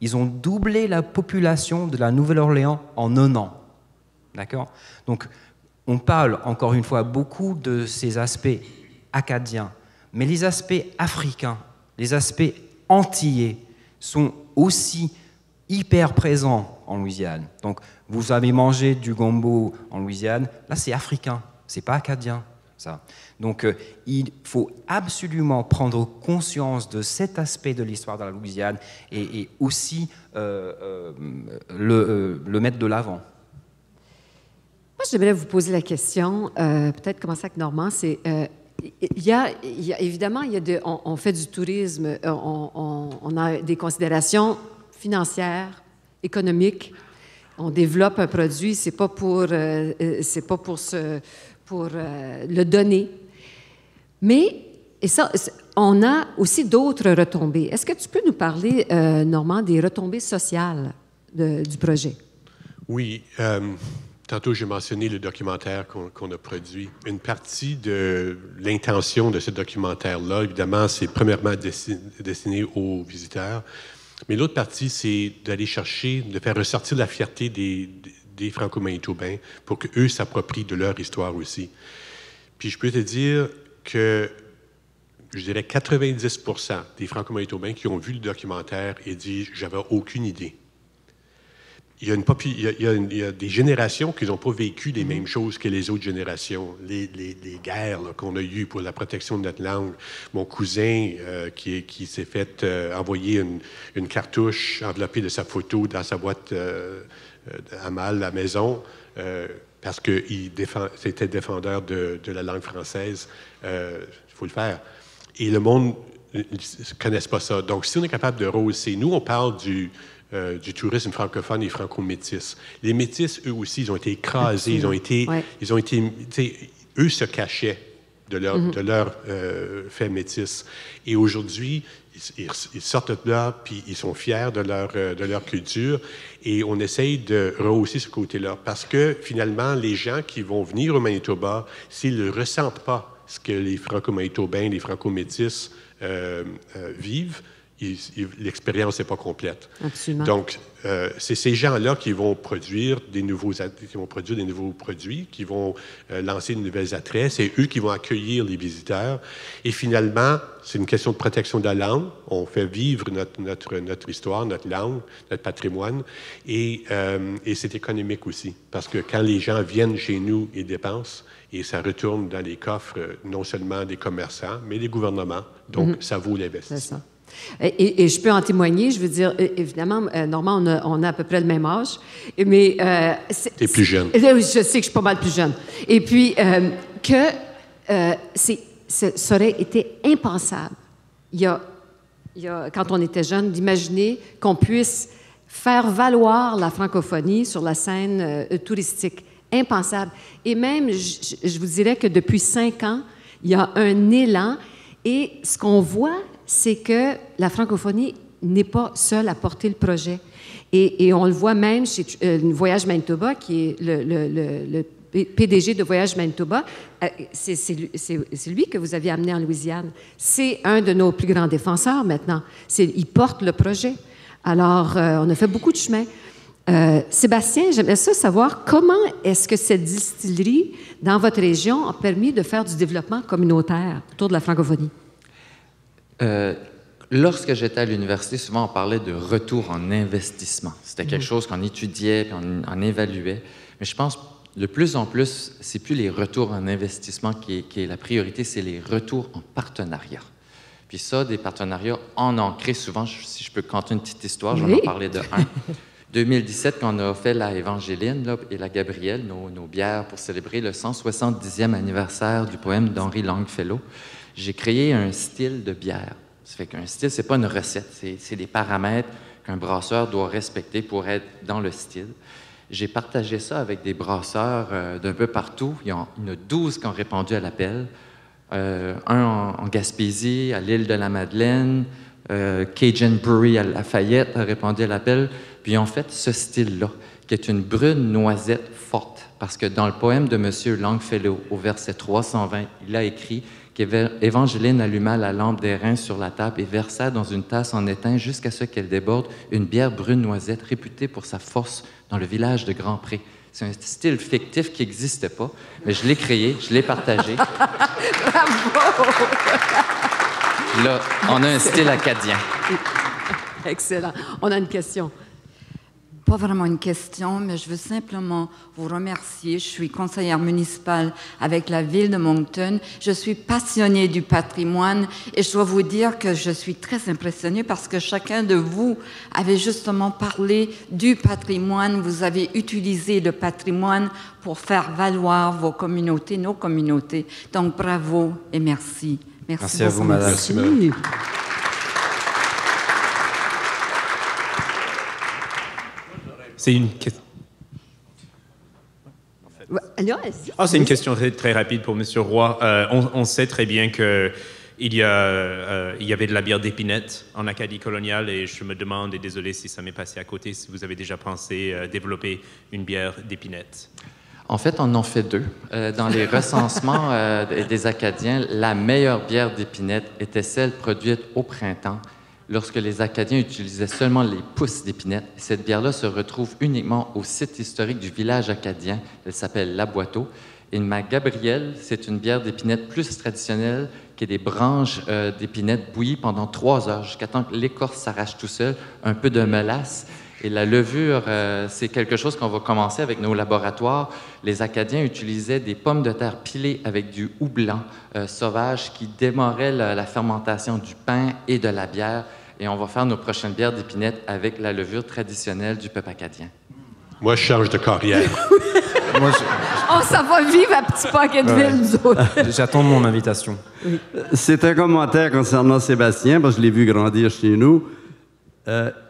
Speaker 4: Ils ont doublé la population de la Nouvelle-Orléans en 1 an. D'accord ? Donc, on parle, encore une fois, beaucoup de ces aspects acadiens, mais les aspects africains, les aspects antillais sont aussi hyper présents en Louisiane. Donc, vous avez mangé du gombo en Louisiane, là, c'est africain, c'est pas acadien, ça. Donc, il faut absolument prendre conscience de cet aspect de l'histoire de la Louisiane et aussi le mettre de l'avant.
Speaker 2: Moi, j'aimerais vous poser la question, peut-être commencer avec Normand, c'est... évidemment, on fait du tourisme, on a des considérations financières, économiques. On développe un produit, c'est pas pour le donner. Mais on a aussi d'autres retombées. Est-ce que tu peux nous parler, Normand, des retombées sociales du projet?
Speaker 5: Oui. Tantôt, j'ai mentionné le documentaire qu'on a produit. Une partie de l'intention de ce documentaire-là, évidemment, c'est premièrement destiné aux visiteurs. Mais l'autre partie, c'est d'aller chercher, de faire ressortir la fierté des Franco-Manitobains pour qu'eux s'approprient de leur histoire aussi. Puis je peux te dire que, je dirais, 90% des Franco-Manitobains qui ont vu le documentaire et dit « j'avais aucune idée ». Il y a des générations qui n'ont pas vécu les mêmes choses que les autres générations. Les guerres qu'on a eues pour la protection de notre langue. Mon cousin qui s'est fait envoyer une cartouche enveloppée de sa photo dans sa boîte à mal à la maison parce qu'il était défendeur de la langue française. Il faut le faire. Et le monde ne connaisse pas ça. Donc, si on est capable de rehausser, nous, on parle du tourisme francophone et franco-métis. Les métis, eux aussi, ils ont été écrasés, ils ont été, eux se cachaient de leur fait métis. Et aujourd'hui, ils sortent de là, puis ils sont fiers de leur culture, et on essaye de rehausser ce côté-là, parce que finalement, les gens qui vont venir au Manitoba, s'ils ne ressentent pas ce que les Franco-Manitobains, les Franco-métis vivent, l'expérience n'est pas complète.
Speaker 2: Absolument.
Speaker 5: Donc, c'est ces gens-là qui vont produire des nouveaux produits, qui vont lancer de nouvelles attraits. C'est eux qui vont accueillir les visiteurs. Et finalement, c'est une question de protection de la langue. On fait vivre notre histoire, notre langue, notre patrimoine. Et c'est économique aussi. Parce que quand les gens viennent chez nous, ils dépensent. Et ça retourne dans les coffres, non seulement des commerçants, mais des gouvernements. Donc, ça vaut l'investissement.
Speaker 2: C'est ça. Et je peux en témoigner, je veux dire, évidemment, Normand, on a à peu près le même âge, mais...
Speaker 5: T'es plus jeune.
Speaker 2: Oui, je sais que je suis pas mal plus jeune. Et puis, ça aurait été impensable, quand on était jeune, d'imaginer qu'on puisse faire valoir la francophonie sur la scène touristique. Impensable. Et même, je vous dirais que depuis 5 ans, il y a un élan, et ce qu'on voit, c'est que la francophonie n'est pas seule à porter le projet. Et on le voit même chez Voyage Manitoba, qui est le PDG de Voyage Manitoba. C'est lui que vous aviez amené en Louisiane. C'est un de nos plus grands défenseurs maintenant. Il porte le projet. Alors, on a fait beaucoup de chemin. Sébastien, j'aimerais savoir comment est-ce que cette distillerie, dans votre région, a permis de faire du développement communautaire autour de la francophonie?
Speaker 3: Lorsque j'étais à l'université, souvent on parlait de retour en investissement. C'était quelque chose qu'on étudiait puis on évaluait. Mais je pense de plus en plus, c'est plus les retours en investissement qui est la priorité, c'est les retours en partenariat. Puis ça, des partenariats en ancrés, souvent, si je peux conter une petite histoire, j'en ai parlé de un. 2017, quand on a fait la Évangéline là, et la Gabrielle, nos bières pour célébrer le 170e anniversaire du poème d'Henri Longfellow, j'ai créé un style de bière. Ça fait qu'un style, c'est pas une recette, c'est des paramètres qu'un brasseur doit respecter pour être dans le style. J'ai partagé ça avec des brasseurs d'un peu partout. Il y en a 12 qui ont répondu à l'appel. Un en Gaspésie, à l'île de la Madeleine, Cajun Brewery à Lafayette a répondu à l'appel. Puis ils ont fait ce style-là, qui est une brune noisette forte. Parce que dans le poème de M. Longfellow, au verset 320, il a écrit qu'Évangéline alluma la lampe d'airain sur la table et versa dans une tasse en étain jusqu'à ce qu'elle déborde une bière brune noisette réputée pour sa force dans le village de Grand-Pré. C'est un style fictif qui n'existait pas, mais je l'ai créé, je l'ai partagé.
Speaker 2: Bravo!
Speaker 3: Là, on a un style acadien.
Speaker 2: Excellent. On a une question.
Speaker 8: Pas vraiment une question, mais je veux simplement vous remercier. Je suis conseillère municipale avec la ville de Moncton. Je suis passionnée du patrimoine et je dois vous dire que je suis très impressionnée parce que chacun de vous avait justement parlé du patrimoine. Vous avez utilisé le patrimoine pour faire valoir vos communautés, nos communautés. Donc, bravo et merci.
Speaker 4: Merci à vous, madame.
Speaker 5: Merci, madame.
Speaker 6: C'est une question. C'est une question très rapide pour M. Roy. On sait très bien qu'il y avait de la bière d'épinette en Acadie coloniale et je me demande, et désolé si ça m'est passé à côté, si vous avez déjà pensé développer une bière d'épinette.
Speaker 3: En fait, on en fait 2. Dans les recensements des Acadiens, la meilleure bière d'épinette était celle produite au printemps, lorsque les Acadiens utilisaient seulement les pousses d'épinette. Cette bière-là se retrouve uniquement au site historique du village acadien. Elle s'appelle La Boiteau. Et ma Gabrielle, c'est une bière d'épinette plus traditionnelle qui est des branches d'épinette bouillies pendant 3 heures jusqu'à temps que l'écorce s'arrache tout seul, un peu de mélasse. Et la levure, c'est quelque chose qu'on va commencer avec nos laboratoires. Les Acadiens utilisaient des pommes de terre pilées avec du houblon sauvage qui démarrait la fermentation du pain et de la bière. Et on va faire nos prochaines bières d'épinette avec la levure traditionnelle du peuple acadien.
Speaker 5: Moi, je change de carrière.
Speaker 2: On s'en va vivre à Petit Pocketville, nous autres.
Speaker 4: J'attends mon invitation.
Speaker 9: Oui. C'est un commentaire concernant Sébastien, parce que je l'ai vu grandir chez nous.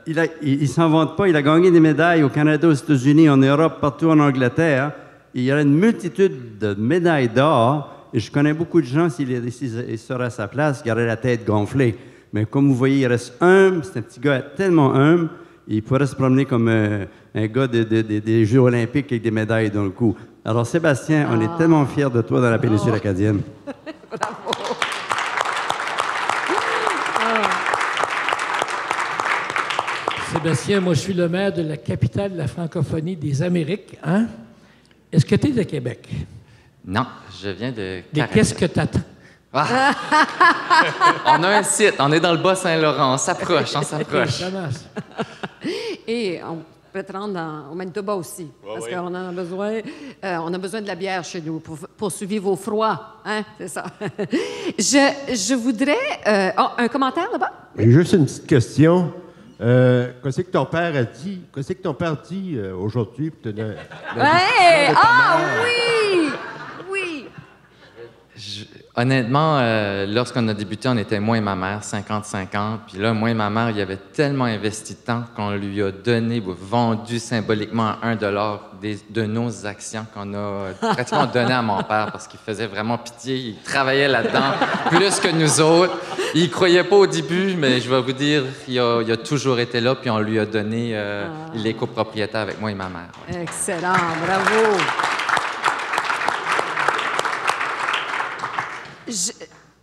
Speaker 9: Il ne s'en vante pas. Il a gagné des médailles au Canada, aux États-Unis, en Europe, partout en Angleterre. Il y a une multitude de médailles d'or. Et je connais beaucoup de gens, s'il serait à sa place, qui auraient la tête gonflée. Mais comme vous voyez, il reste humble. C'est un petit gars tellement humble. Il pourrait se promener comme un gars des Jeux olympiques avec des médailles dans le cou. Alors, Sébastien, on est tellement fiers de toi dans la péninsule acadienne.
Speaker 2: Bravo!
Speaker 7: Sébastien, moi, je suis le maire de la capitale de la francophonie des Amériques. Hein? Est-ce que tu es de Québec?
Speaker 3: Non, je viens de
Speaker 7: Et
Speaker 3: Caracas.
Speaker 7: qu'est-ce que tu attends?
Speaker 3: Ah! On a un site, on est dans le Bas-Saint-Laurent, on s'approche, on
Speaker 7: OK,
Speaker 3: s'approche.
Speaker 7: ça marche.
Speaker 2: Et on peut te rendre au Manitoba aussi, parce qu'on en a besoin. On a besoin de la bière chez nous pour survivre au froid. Hein? C'est ça. je voudrais... un commentaire là-bas?
Speaker 10: Juste une petite question. Qu'est-ce que ton père a dit? Qu'est-ce que ton père dit aujourd'hui? Pour te
Speaker 2: Hey! Ah oui! Oui!
Speaker 3: Honnêtement, lorsqu'on a débuté, on était moi et ma mère, 50-50. Puis là, moi et ma mère, il avait tellement investi de temps qu'on lui a donné, vendu symboliquement à $1 de nos actions qu'on a pratiquement donné à mon père parce qu'il faisait vraiment pitié. Il travaillait là-dedans plus que nous autres. Il ne croyait pas au début, mais je vais vous dire, il a toujours été là. Puis on lui a donné les copropriétaires avec moi et ma mère. Ouais.
Speaker 2: Excellent, bravo!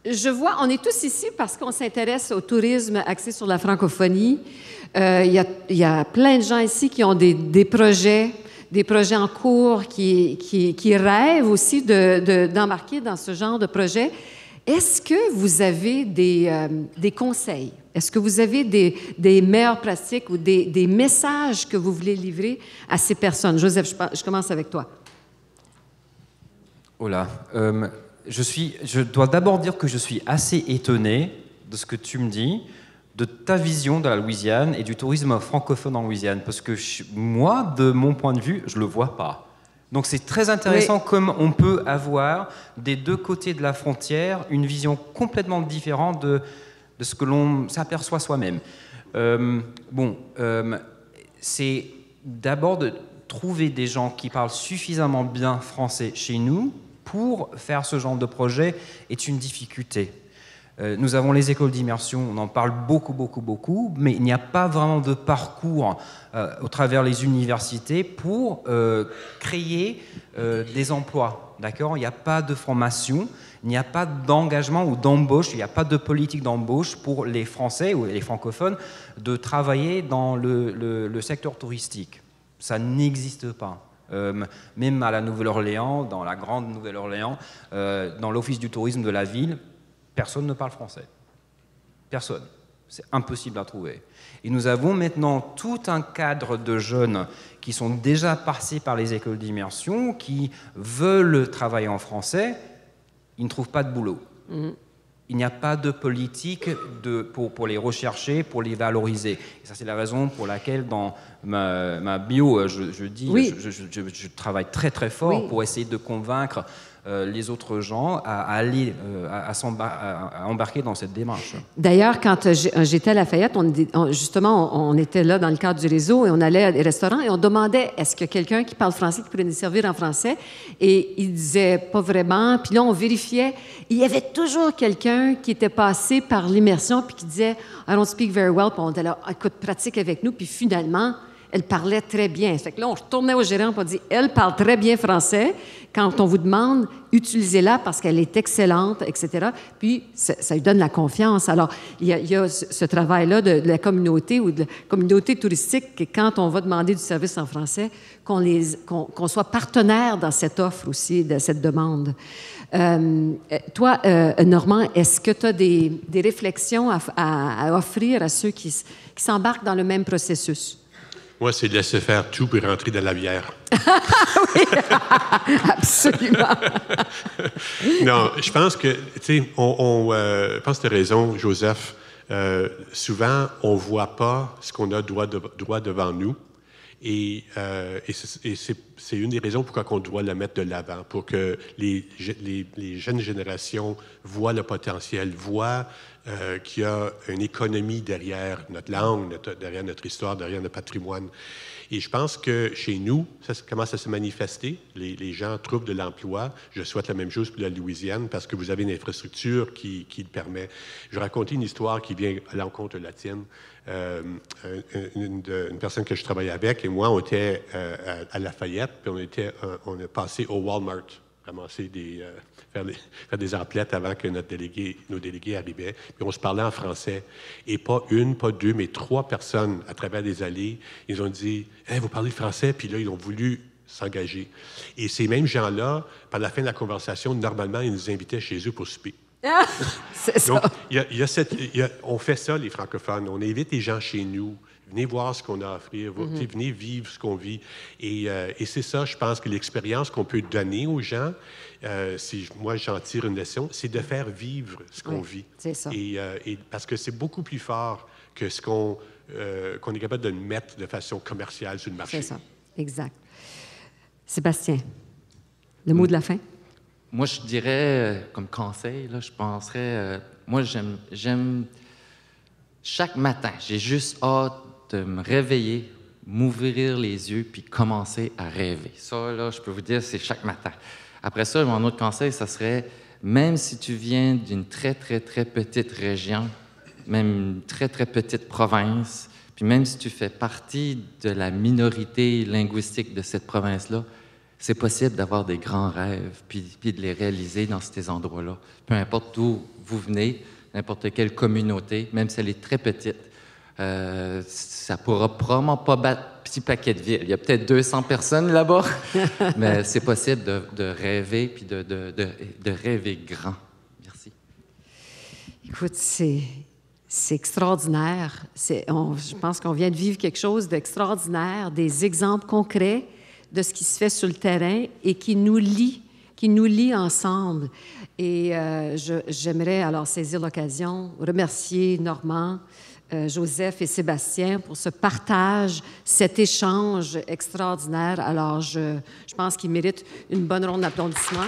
Speaker 2: Je vois, on est tous ici parce qu'on s'intéresse au tourisme axé sur la francophonie. Il y a plein de gens ici qui ont des projets en cours, qui rêvent aussi d'embarquer dans ce genre de projet. Est-ce que vous avez des conseils? Est-ce que vous avez des meilleures pratiques ou des messages que vous voulez livrer à ces personnes? Joseph, je commence avec toi.
Speaker 4: Oh là, je dois d'abord dire que je suis assez étonné de ce que tu me dis, de ta vision de la Louisiane et du tourisme francophone en Louisiane, parce que moi, de mon point de vue, je ne le vois pas. Donc c'est très intéressant comme on peut avoir des deux côtés de la frontière une vision complètement différente de ce que l'on s'aperçoit soi-même. C'est d'abord de trouver des gens qui parlent suffisamment bien français chez nous pour faire ce genre de projet est une difficulté. Nous avons les écoles d'immersion, on en parle beaucoup, mais il n'y a pas vraiment de parcours au travers les universités pour créer des emplois. D'accord ? Il n'y a pas de formation, il n'y a pas d'engagement ou d'embauche, il n'y a pas de politique d'embauche pour les Français ou les francophones de travailler dans le secteur touristique. Ça n'existe pas. Même à la Nouvelle-Orléans, dans la grande Nouvelle-Orléans, dans l'office du tourisme de la ville, personne ne parle français. Personne. C'est impossible à trouver. Et nous avons maintenant tout un cadre de jeunes qui sont déjà passés par les écoles d'immersion, qui veulent travailler en français, ils ne trouvent pas de boulot. Il n'y a pas de politique pour les rechercher, pour les valoriser. Et ça, c'est la raison pour laquelle dans ma bio, je dis, je travaille très très fort pour essayer de convaincre les autres gens à embarquer dans cette démarche.
Speaker 2: D'ailleurs, quand j'étais à Lafayette, on était là dans le cadre du réseau et on allait à des restaurants et on demandait est-ce que quelqu'un qui parle français qui pourrait nous servir en français, et il disait pas vraiment. Puis là, on vérifiait. Il y avait toujours quelqu'un qui était passé par l'immersion puis qui disait I don't speak very well. Puis on était là, écoute, pratique avec nous. Puis finalement, elle parlait très bien. Fait que là, on retournait au gérant et on dit elle parle très bien français. Quand on vous demande, utilisez-la parce qu'elle est excellente, etc. Puis, ça lui donne la confiance. Alors, il y a ce travail-là de la communauté ou de la communauté touristique, que quand on va demander du service en français, qu'on soit partenaire dans cette offre aussi, de cette demande. Toi, Normand, est-ce que tu as des réflexions à offrir à ceux qui s'embarquent dans le même processus?
Speaker 5: Moi, c'est de laisser faire tout pour rentrer dans la bière.
Speaker 2: Oui, absolument.
Speaker 5: Non, je pense que, tu sais, je pense que tu as raison, Joseph. Souvent, on ne voit pas ce qu'on a droit devant nous. Et c'est une des raisons pourquoi on doit le mettre de l'avant, pour que les jeunes générations voient le potentiel, voient qu'il y a une économie derrière notre langue, derrière notre histoire, derrière notre patrimoine. Et je pense que chez nous, ça commence à se manifester. Les gens trouvent de l'emploi. Je souhaite la même chose pour la Louisiane parce que vous avez une infrastructure qui le permet. Je vais raconter une histoire qui vient à l'encontre de la tienne. Une personne que je travaillais avec et moi, on était à Lafayette, puis on a passé au Walmart ramasser faire des emplettes avant que nos délégués arrivaient. Puis on se parlait en français. Et pas une, pas deux, mais 3 personnes à travers les allées, ils ont dit « Hey, vous parlez français? » Puis là, ils ont voulu s'engager. Et ces mêmes gens-là, par la fin de la conversation, normalement, ils nous invitaient chez eux pour souper.
Speaker 2: C'est ça.
Speaker 5: Donc, on fait ça, les francophones. On invite les gens chez nous. Venez voir ce qu'on a à offrir. Venez vivre ce qu'on vit. Et c'est ça, je pense que l'expérience qu'on peut donner aux gens, si moi j'en tire une leçon, c'est de faire vivre ce qu'on vit.
Speaker 2: C'est ça.
Speaker 5: Et parce que c'est beaucoup plus fort que ce qu'on est capable de mettre de façon commerciale sur le marché.
Speaker 2: C'est ça, exact. Sébastien, le mot de la fin?
Speaker 3: Moi, je dirais, comme conseil, là, je penserais... moi, j'aime... Chaque matin, j'ai juste hâte de me réveiller, m'ouvrir les yeux, puis commencer à rêver. Ça, là, je peux vous dire, c'est chaque matin. Après ça, mon autre conseil, ça serait, même si tu viens d'une très, très, très petite région, même une très, très petite province, puis même si tu fais partie de la minorité linguistique de cette province-là, c'est possible d'avoir des grands rêves, puis de les réaliser dans ces endroits-là. Peu importe d'où vous venez, n'importe quelle communauté, même si elle est très petite, ça pourra probablement pas battre Petit Paquetteville. Il y a peut-être 200 personnes là-bas, mais c'est possible de rêver, puis de rêver grand. Merci.
Speaker 2: Écoute, c'est extraordinaire. Je pense qu'on vient de vivre quelque chose d'extraordinaire, des exemples concrets de ce qui se fait sur le terrain et qui nous lie ensemble. Et j'aimerais alors saisir l'occasion, remercier Normand, Joseph et Sébastien pour ce partage, cet échange extraordinaire. Alors, je pense qu'ils méritent une bonne ronde d'applaudissements.